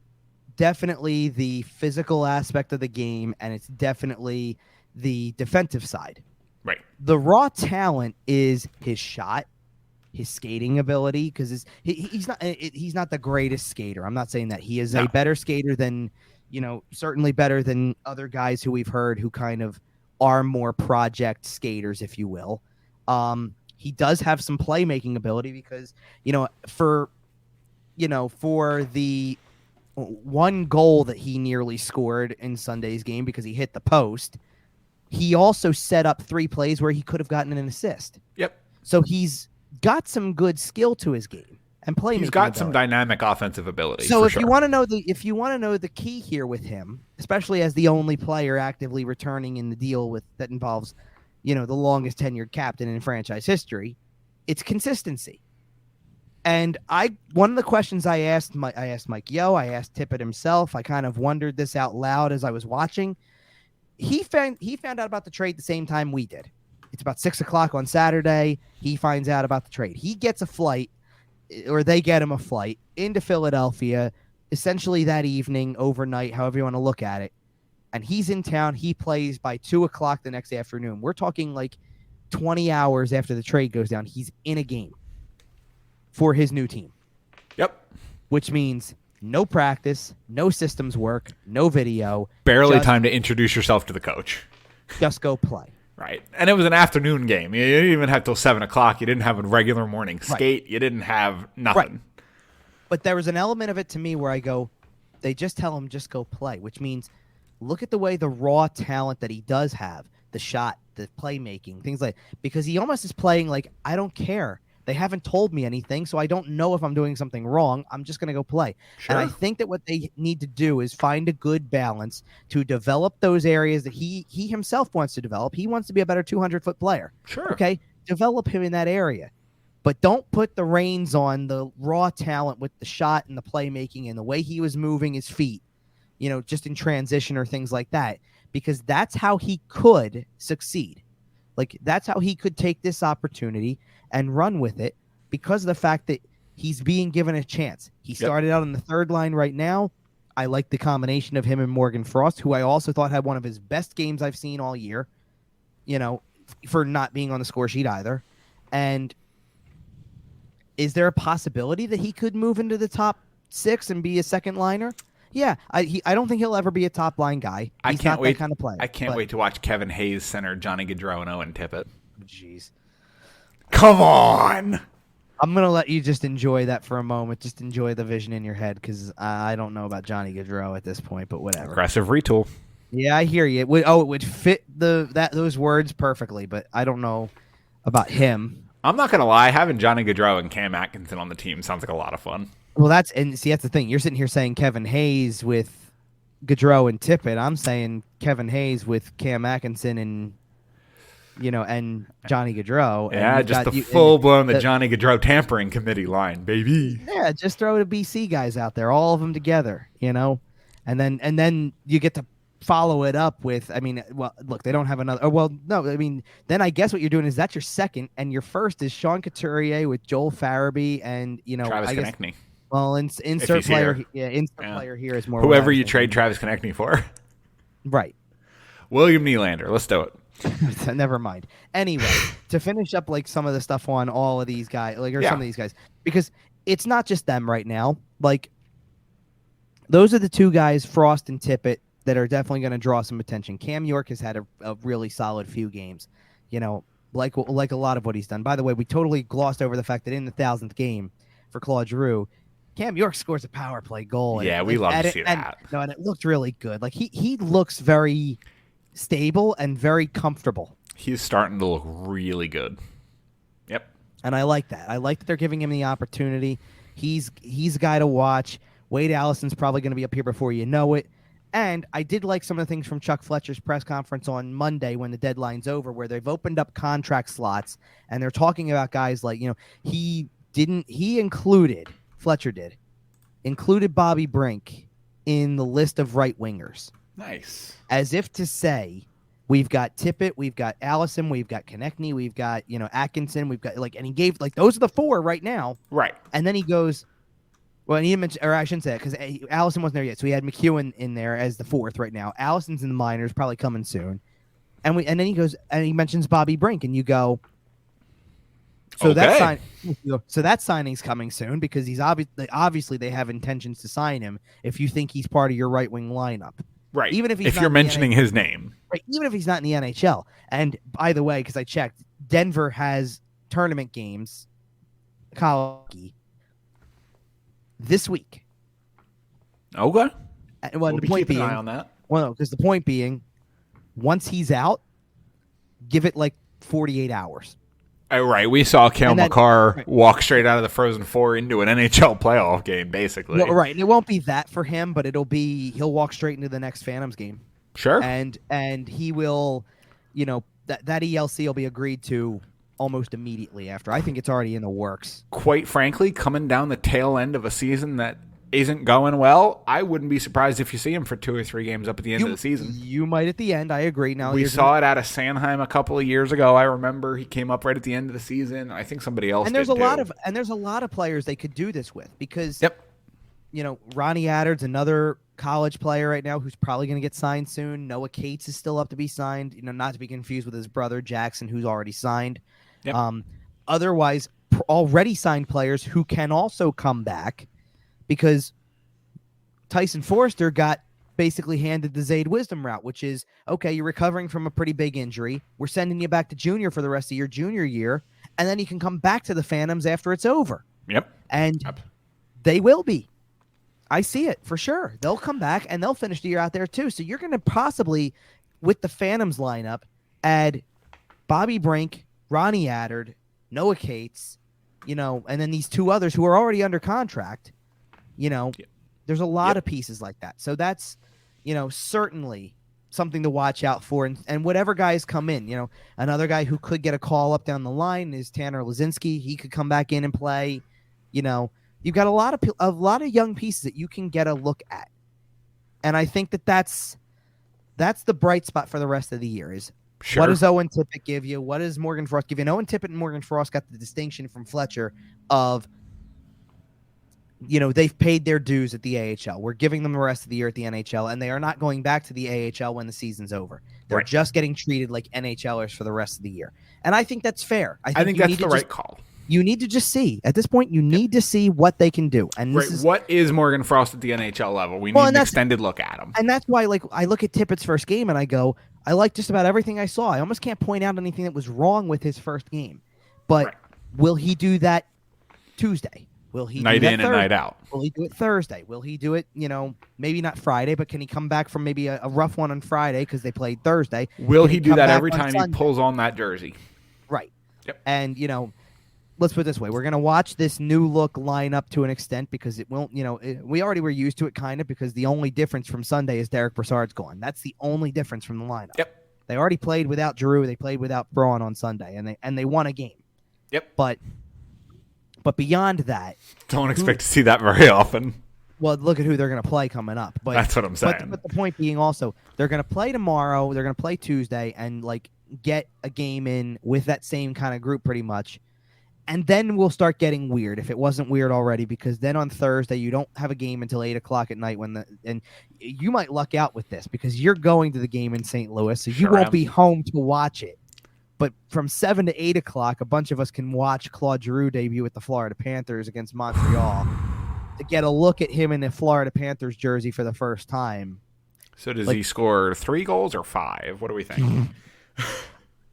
definitely the physical aspect of the game, and it's definitely the defensive side. Right. The raw talent is his shot, his skating ability, because he's not the greatest skater. I'm not saying that. He is a better skater than, certainly better than other guys who we've heard who kind of are more project skaters, if you will. He does have some playmaking ability because, for the one goal that he nearly scored in Sunday's game because he hit the post, he also set up 3 plays where he could have gotten an assist. Yep. So he's got some good skill to his game and playmaking. He's got some dynamic offensive ability. So if you want to know the key here with him, especially as the only player actively returning in the deal that involves, the longest tenured captain in franchise history, it's consistency. And one of the questions I asked Mike Yeo, I asked Tippett himself, I kind of wondered this out loud as I was watching. He found out about the trade the same time we did. It's about 6:00 on Saturday. He finds out about the trade. He gets a flight, or they get him a flight into Philadelphia, essentially that evening, overnight, however you want to look at it. And he's in town. He plays by 2:00 the next afternoon. We're talking 20 hours after the trade goes down. He's in a game for his new team. Yep. Which means no practice, no systems work, no video. Barely time to introduce yourself to the coach. Just go play. Right. And it was an afternoon game. You didn't even have till 7:00. You didn't have a regular morning skate. Right. You didn't have nothing. Right. But there was an element of it to me where I go, they just tell him just go play, which means look at the way the raw talent that he does have, the shot, the playmaking, things because he almost is playing I don't care. They haven't told me anything, so I don't know if I'm doing something wrong. I'm just going to go play. Sure. And I think that what they need to do is find a good balance to develop those areas that he himself wants to develop. He wants to be a better 200-foot player. Sure. Okay, develop him in that area. But don't put the reins on the raw talent with the shot and the playmaking and the way he was moving his feet, just in transition or things like that, because that's how he could succeed. That's how he could take this opportunity and run with it, because of the fact that he's being given a chance. He started out on the third line right now. I like the combination of him and Morgan Frost, who I also thought had one of his best games I've seen all year, for not being on the score sheet either. And is there a possibility that he could move into the top 6 and be a second liner? Yeah, I don't think he'll ever be a top line guy. He's not that kind of player. I can't wait to watch Kevin Hayes center Johnny Gaudreau and Owen Tippett. Jeez. Come on. I'm going to let you just enjoy that for a moment. Just enjoy the vision in your head, because I don't know about Johnny Gaudreau at this point, but whatever. Aggressive retool. Yeah, I hear you. It would fit those words perfectly, but I don't know about him. I'm not going to lie. Having Johnny Gaudreau and Cam Atkinson on the team sounds like a lot of fun. Well, that's the thing. You're sitting here saying Kevin Hayes with Gaudreau and Tippett. I'm saying Kevin Hayes with Cam Atkinson and and Johnny Gaudreau. Yeah, just the full-blown Johnny Gaudreau tampering committee line, baby. Yeah, just throw the BC guys out there, all of them together, and then you get to follow it up with, look, they don't have another. Oh, well, no, then I guess what you're doing is that's your second, and your first is Sean Couturier with Joel Farabee and Travis Konechny. Well, insert player, player here is more whoever you trade Travis Konechny for. Right. William Nylander. Let's do it. Never mind. Anyway, to finish up like some of the stuff on all of these guys, some of these guys, because it's not just them right now. Like those are the two guys, Frost and Tippett, that are definitely going to draw some attention. Cam York has had a really solid few games, like a lot of what he's done. By the way, we totally glossed over the fact that in the 1,000th game for Claude Giroux, Cam York scores a power play goal. Yeah, we love to see that. And it looked really good. Like he looks very stable and very comfortable. He's starting to look really good. Yep. And I like that. I like that they're giving him the opportunity. He's a guy to watch. Wade Allison's probably going to be up here before you know it. And I did like some of the things from Chuck Fletcher's press conference on Monday when the deadline's over, where they've opened up contract slots and they're talking about guys like, Fletcher included Bobby Brink in the list of right wingers. Nice. As if to say, we've got Tippett, we've got Allison, we've got Konechny, we've got, Atkinson, we've got and he gave those are the four right now. Right. And then he goes, well, and he didn't mention, or I shouldn't say that because Allison wasn't there yet. So he had McEwen in there as the fourth right now. Allison's in the minors, probably coming soon. And then he goes and he mentions Bobby Brink, and you go, so okay. that signing's coming soon because he's obviously they have intentions to sign him if you think he's part of your right wing lineup. Right. Even if you're mentioning his name. Right. Even if he's not in the NHL. And by the way, because I checked, Denver has tournament games, college this week. Okay. Well, we'll the point being, an eye on that. Well, no, because the point being, once he's out, give it like 48 hours. Oh, right. We saw Cale Makar walk straight out of the Frozen Four into an NHL playoff game, basically. Well, right. And it won't be that for him, but he'll walk straight into the next Phantoms game. Sure. And he will, that ELC will be agreed to almost immediately after. I think it's already in the works. Quite frankly, coming down the tail end of a season that isn't going well, I wouldn't be surprised if you see him for 2 or 3 games up at the end of the season. You might at the end. I agree. Now we saw it out of Sanheim a couple of years ago. I remember he came up right at the end of the season. I think somebody else. And there's a lot of players they could do this with because, Ronnie Attard's another college player right now who's probably going to get signed soon. Noah Cates is still up to be signed. Not to be confused with his brother Jackson, who's already signed. Yep. Otherwise, already signed players who can also come back. Because Tyson Forrester got basically handed the Zayd Wisdom route, which is, okay, you're recovering from a pretty big injury. We're sending you back to junior for the rest of your junior year, and then you can come back to the Phantoms after it's over. Yep. And they will be. I see it for sure. They'll come back, and they'll finish the year out there too. So you're going to possibly, with the Phantoms lineup, add Bobby Brink, Ronnie Attard, Noah Cates, and then these two others who are already under contract. There's a lot of pieces like that. So that's, certainly something to watch out for. And whatever guys come in, another guy who could get a call up down the line is Tanner Lazinski. He could come back in and play. You've got a lot of young pieces that you can get a look at. And I think that's the bright spot for the rest of the year is what does Owen Tippett give you? What does Morgan Frost give you? And Owen Tippett and Morgan Frost got the distinction from Fletcher of, they've paid their dues at the AHL. We're giving them the rest of the year at the NHL, and they are not going back to the AHL when the season's over. They're just getting treated like NHLers for the rest of the year. And I think that's fair. I think that's the right call. You need to just see. At this point, you need to see what they can do. And what is Morgan Frost at the NHL level? We need an extended look at him. And that's why I look at Tippett's first game, and I go, I like just about everything I saw. I almost can't point out anything that was wrong with his first game. But will he do that Tuesday? Will he night do that in Thursday? and night out? Will he do it Thursday? Will he do it, maybe not Friday, but can he come back from maybe a rough one on Friday because they played Thursday? Will he do that every time he pulls on that jersey? Right. Yep. And, let's put it this way. We're going to watch this new look line up to an extent because it won't, we already were used to it kind of because the only difference from Sunday is Derick Brassard's gone. That's the only difference from the lineup. Yep. They already played without Giroux. They played without Braun on Sunday, and they won a game. Yep. But beyond that, don't expect to see that very often. Well, look at who they're going to play coming up. But that's what I'm saying. But the point being also, they're going to play tomorrow. They're going to play Tuesday and get a game in with that same kind of group pretty much. And then we'll start getting weird if it wasn't weird already, because then on Thursday you don't have a game until 8:00 at night and you might luck out with this because you're going to the game in St. Louis, so you won't be home to watch it. But from 7 to 8:00, a bunch of us can watch Claude Giroux debut with the Florida Panthers against Montreal to get a look at him in the Florida Panthers jersey for the first time. So does he score 3 goals or 5? What do we think?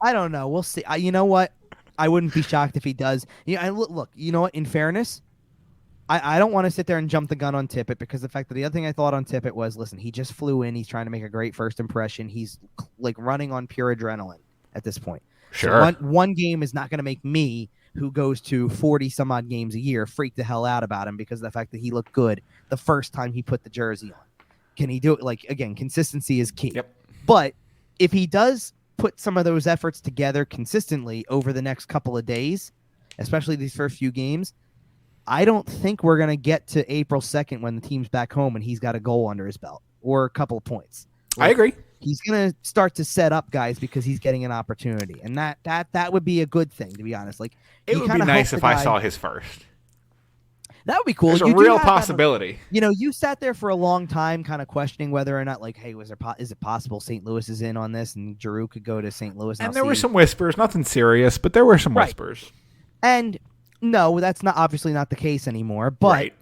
I don't know. We'll see. You know what? I wouldn't be shocked if he does. Look, you know what? In fairness, I don't want to sit there and jump the gun on Tippett because the fact that the other thing I thought on Tippett was, listen, he just flew in. He's trying to make a great first impression. He's running on pure adrenaline at this point. Sure. So one game is not going to make me, who goes to 40 some odd games a year, freak the hell out about him because of the fact that he looked good the first time he put the jersey on. Can he do it? Again, consistency is key. Yep. But if he does put some of those efforts together consistently over the next couple of days, especially these first few games, I don't think we're going to get to April 2nd when the team's back home and he's got a goal under his belt or a couple of points. I agree. He's going to start to set up guys because he's getting an opportunity, and that would be a good thing, to be honest. It would be nice if I saw his first. That would be cool. There's a real possibility. You sat there for a long time kind of questioning whether or not, hey, is it possible St. Louis is in on this and Giroux could go to St. Louis? And there were some whispers, nothing serious, but there were some whispers. And no, that's obviously not the case anymore. But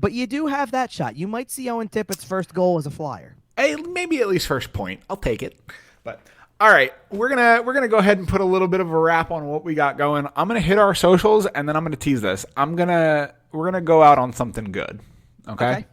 you do have that shot. You might see Owen Tippett's first goal as a Flyer. Hey, maybe at least first point. I'll take it. But all right, we're gonna go ahead and put a little bit of a wrap on what we got going. I'm gonna hit our socials and then I'm gonna tease this. We're gonna go out on something good. Okay?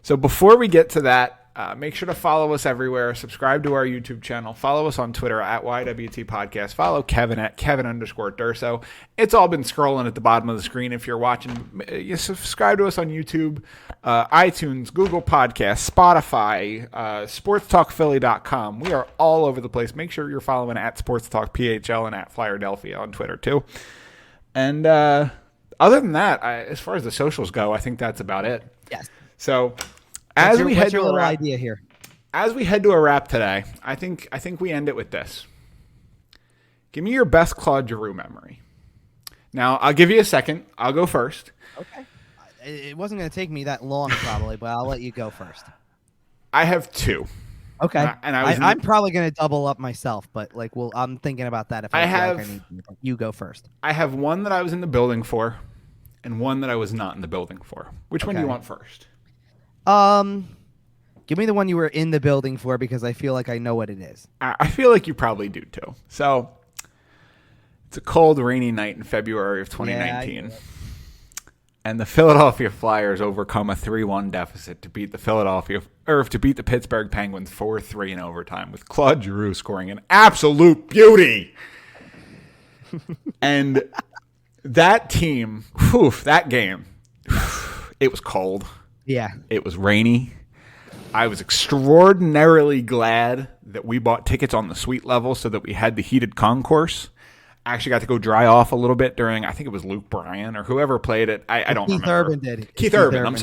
So before we get to that, make sure to follow us everywhere. Subscribe to our YouTube channel. Follow us on Twitter at YWT Podcast. Follow Kevin at Kevin_Durso. It's all been scrolling at the bottom of the screen. If you're watching, you subscribe to us on YouTube, iTunes, Google Podcasts, Spotify, SportsTalkPhilly.com. We are all over the place. Make sure you're following at SportsTalkPHL and at Flyerdelphia on Twitter too. And other than that, as far as the socials go, I think that's about it. Yes. So as we head to a wrap, idea here. As we head to a wrap today, I think we end it with this. Give me your best Claude Giroux memory. Now, I'll give you a second. I'll go first. Okay. It wasn't going to take me that long, probably, but I'll let you go first. I have 2. Okay. I'm probably going to double up myself, but I'm thinking about that. If I need you go first. I have one that I was in the building for, and one that I was not in the building for. Which one do you want first? Give me the one you were in the building for because I feel like I know what it is. I feel like you probably do too. So it's a cold, rainy night in February of 2019. Yeah, and the Philadelphia Flyers overcome a 3-1 deficit to beat the Pittsburgh Penguins 4-3 in overtime with Claude Giroux scoring an absolute beauty. And that team, that game, it was cold. Yeah. It was rainy. I was extraordinarily glad that we bought tickets on the suite level so that we had the heated concourse. I actually got to go dry off a little bit during, I think it was Luke Bryan or whoever played it. I don't remember. Keith Urban did. Keith Urban. I'm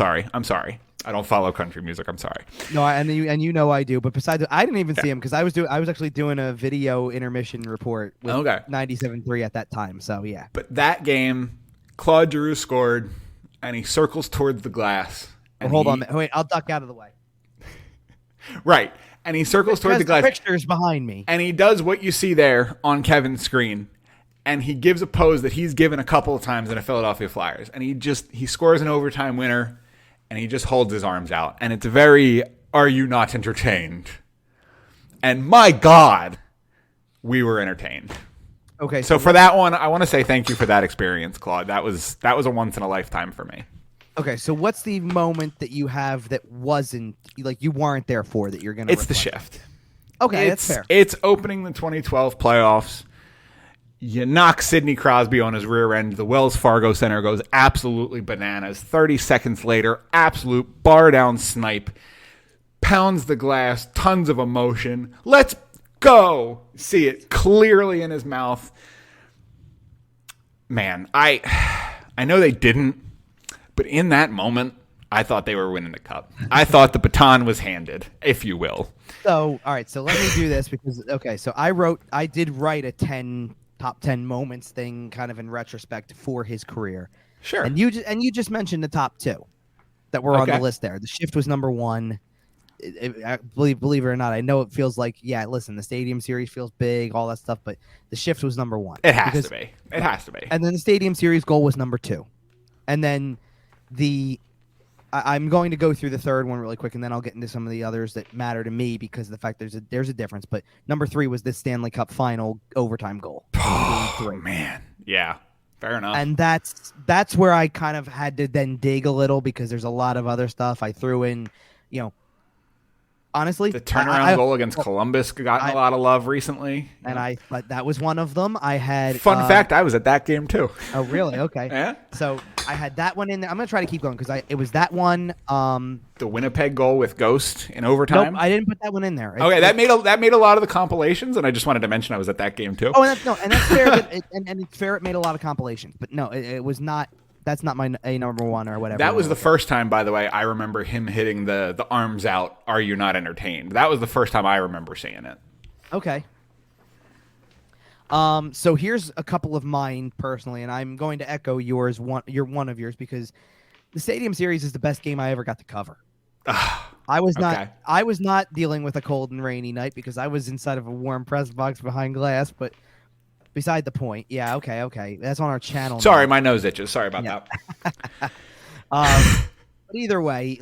sorry. I don't follow country music. I'm sorry. No, and you know I do. But besides, I didn't even see him because I was actually doing a video intermission report with 97.3 at that time. So yeah. But that game, Claude Giroux scored, and he circles towards the glass. Hold on. Wait, I'll duck out of the way. Right. And he circles toward the glass. The picture's behind me. And he does what you see there on Kevin's screen. And he gives a pose that he's given a couple of times in a Philadelphia Flyers. And he scores an overtime winner. And he just holds his arms out. And it's very, are you not entertained? And my God, we were entertained. Okay. So for that one, I want to say thank you for that experience, Claude. That was a once in a lifetime for me. Okay, so what's the moment that you have that wasn't you weren't there for that you're gonna? It's reflect? The shift. Okay, that's fair. It's opening the 2012 playoffs. You knock Sidney Crosby on his rear end. The Wells Fargo Center goes absolutely bananas. 30 seconds later, absolute bar down snipe. Pounds the glass, tons of emotion. Let's go. See it clearly in his mouth. Man, I know they didn't, but in that moment, I thought they were winning the cup. I thought the baton was handed, if you will. So, all right, so let me do this because, okay, so I did write a top 10 moments thing kind of in retrospect for his career. Sure. And you just mentioned the top 2 that were on the list there. The shift was number 1. Believe it or not, I know it feels like, yeah, listen, the Stadium Series feels big, all that stuff, but the shift was number 1. It has to be. It has to be. And then the Stadium Series goal was number 2. And then I'm going to go through the third one really quick, and then I'll get into some of the others that matter to me because of the fact there's a difference. But number 3 was this Stanley Cup final overtime goal. Oh, man. Yeah, fair enough. And that's where I kind of had to then dig a little because there's a lot of other stuff I threw in, honestly, the turnaround goal against Columbus gotten a lot of love recently, but that was one of them. I had fun fact: I was at that game too. Oh, really? Okay. Yeah. So I had that one in there. I'm gonna try to keep going because it was that one. The Winnipeg goal with Ghost in overtime. Nope, I didn't put that one in there. Okay, that made a lot of the compilations, and I just wanted to mention I was at that game too. Oh, and that's fair. And it's fair. It made a lot of compilations, but no, it was not. That's not my number 1 or whatever. That was the first time, by the way, I remember him hitting the arms out. Are you not entertained? That was the first time I remember seeing it. Okay. So here's a couple of mine personally, and I'm going to echo yours. One of yours because the Stadium Series is the best game I ever got to cover. I was not dealing with a cold and rainy night because I was inside of a warm press box behind glass, but. Beside the point. Yeah, okay. That's on our channel. Sorry, my nose itches. Sorry about that. But either way,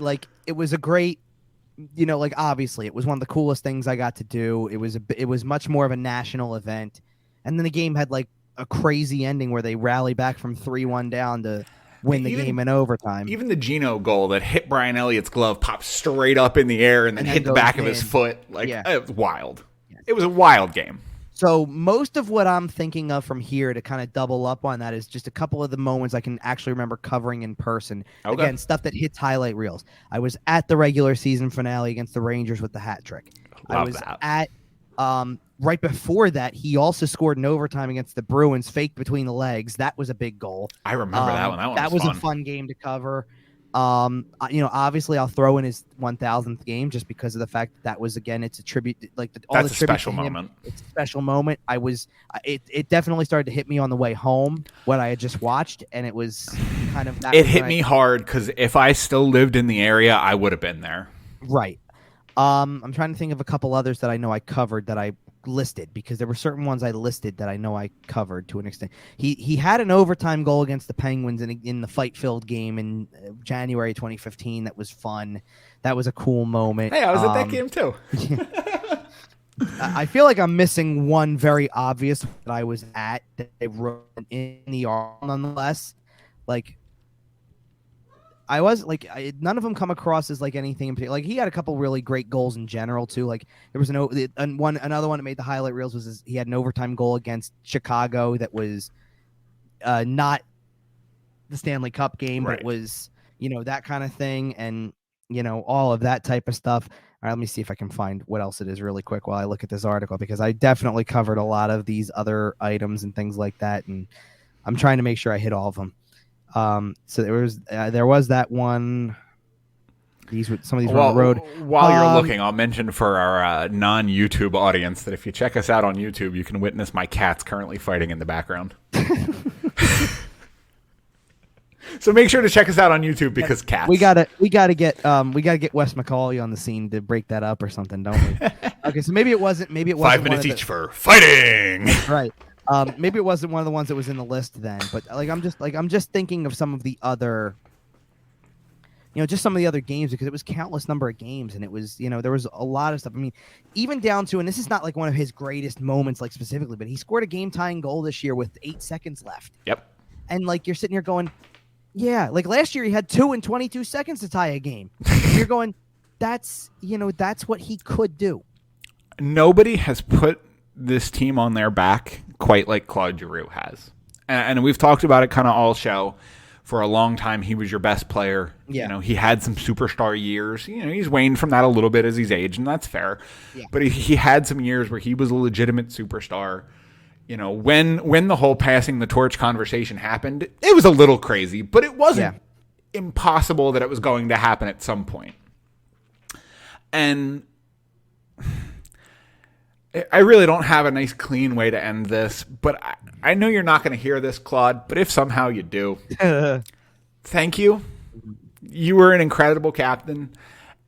it was a great, obviously it was one of the coolest things I got to do. It was much more of a national event. And then the game had a crazy ending where they rally back from 3-1 down to win the game in overtime. Even the Gino goal that hit Brian Elliott's glove popped straight up in the air and then hit the back of his foot. It was wild. Yes. It was a wild game. So most of what I'm thinking of from here to kind of double up on that is just a couple of the moments I can actually remember covering in person. Okay. Again, stuff that hits highlight reels. I was at the regular season finale against the Rangers with the hat trick. I was at right before that, he also scored in overtime against the Bruins, faked between the legs. That was a big goal. I remember that one. That was a fun game to cover. Obviously I'll throw in his 1000th game just because of the fact that was, again, it's a tribute, that's a special moment. It's a special moment. It definitely started to hit me on the way home what I had just watched, and it was kind of that. It hit me hard because if I still lived in the area, I would have been there. Right. I'm trying to think of a couple others that I know I covered that I listed because there were certain ones I listed that I know I covered to an extent. He had an overtime goal against the Penguins in the fight-filled game in January 2015 that was fun. That was a cool moment. Hey, I was at that game too. I feel like I'm missing one very obvious that I was at that they wrote in the article nonetheless. I was none of them come across as anything in particular. He had a couple really great goals in general too. There was another one that made the highlight reels was he had an overtime goal against Chicago that was not the Stanley Cup game, but it was that kind of thing, and all of that type of stuff. All right, let me see if I can find what else it is really quick while I look at this article because I definitely covered a lot of these other items and things like that, and I'm trying to make sure I hit all of them. So there was that one. Some of these were on the road. While you're looking, I'll mention for our non-YouTube audience that if you check us out on YouTube, you can witness my cats currently fighting in the background. So make sure to check us out on YouTube because cats. We gotta get Wes McCauley on the scene to break that up or something, don't we? Okay, so maybe it wasn't. 5 minutes each for fighting. Right. Maybe it wasn't one of the ones that was in the list then, but I'm just thinking of some of the other, just some of the other games because it was countless number of games and it was, there was a lot of stuff. I mean, even down to, and this is not one of his greatest moments, specifically, but he scored a game tying goal this year with 8 seconds left. Yep. And you're sitting here going, yeah, last year he had 2 and 22 seconds to tie a game. You're going, that's what he could do. Nobody has put this team on their back quite like Claude Giroux has. And we've talked about it kind of all show. For a long time, he was your best player. Yeah. You know, he had some superstar years. You know, he's waned from that a little bit as he's aged, and that's fair. Yeah. But he had some years where he was a legitimate superstar. You know, when the whole passing the torch conversation happened, it was a little crazy, but it wasn't impossible that it was going to happen at some point. And I really don't have a nice, clean way to end this, but I know you're not going to hear this, Claude, but if somehow you do, thank you. You were an incredible captain,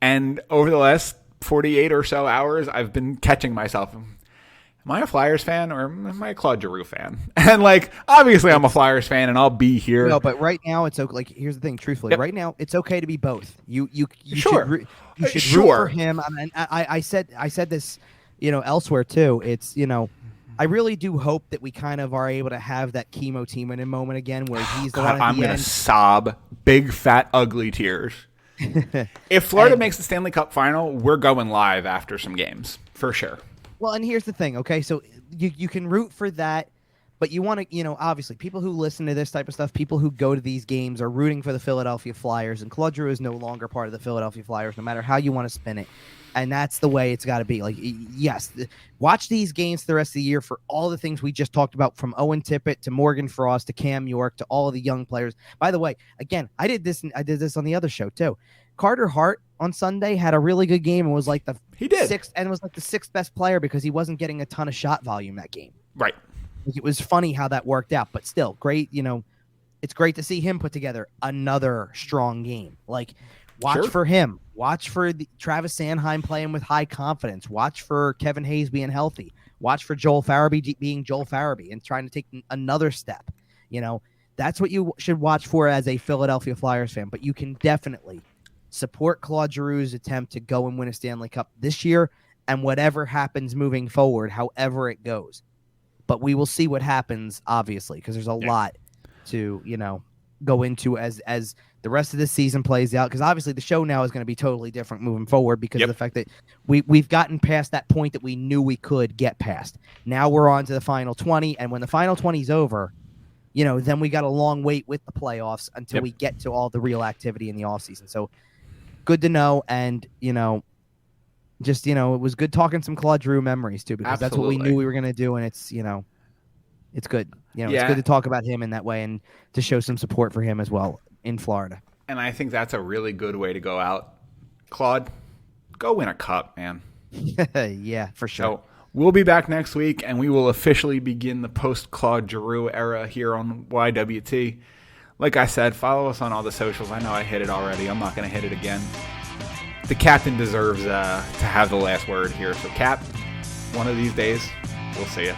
and over the last 48 or so hours, I've been catching myself. Am I a Flyers fan or am I a Claude Giroux fan? And, like, obviously I'm a Flyers fan, and I'll be here. No, but right now it's okay. Like, here's the thing, truthfully. Right now it's okay to be both. You Sure. should root for him. I said this, you know, elsewhere too. It's, you know, I really do hope that we kind of are able to have that chemo team in a moment again where he's the one at I'm the going to end. sob big, fat, ugly tears. If Florida makes the Stanley Cup final, we're going live after some games, for sure. Well, and here's the thing, okay? So you can root for that, but you want to, you know, obviously people who listen to this type of stuff, people who go to these games are rooting for the Philadelphia Flyers, and Claude Giroux is no longer part of the Philadelphia Flyers, no matter how you want to spin it. And that's the way it's got to be. Like, yes, watch these games the rest of the year for all the things we just talked about, from Owen Tippett to Morgan Frost to Cam York to all of the young players. By the way, again, I did this on the other show too. Carter Hart on Sunday had a really good game and was like the sixth best player because he wasn't getting a ton of shot volume that game. Right. It was funny how that worked out, but still great. You know, it's great to see him put together another strong game. Like, watch for him. Watch for Travis Sanheim playing with high confidence. Watch for Kevin Hayes being healthy. Watch for Joel Farabee being Joel Farabee and trying to take another step. You know, that's what you should watch for as a Philadelphia Flyers fan. But you can definitely support Claude Giroux's attempt to go and win a Stanley Cup this year, and whatever happens moving forward, however it goes. But we will see what happens, obviously, because there's a lot to, you know, go into as the rest of this season plays out, because obviously the show now is going to be totally different moving forward because of the fact that we've gotten past that point that we knew we could get past. Now we're on to the final 20, and when the final 20 is over, you know, then we got a long wait with the playoffs until we get to all the real activity in the offseason. So good to know, and, you know, just, you know, it was good talking some Claude Giroux memories too, because that's what we knew we were going to do, and it's, you know, it's good. You know, it's good to talk about him in that way and to show some support for him as well in Florida. And I think that's a really good way to go out. Claude, go win a cup, man. Yeah, for sure. So we'll be back next week, and we will officially begin the post-Claude Giroux era here on YWT. Like I said, follow us on all the socials. I know I hit it already. I'm not going to hit it again. The captain deserves to have the last word here. So, Cap, one of these days, we'll see you.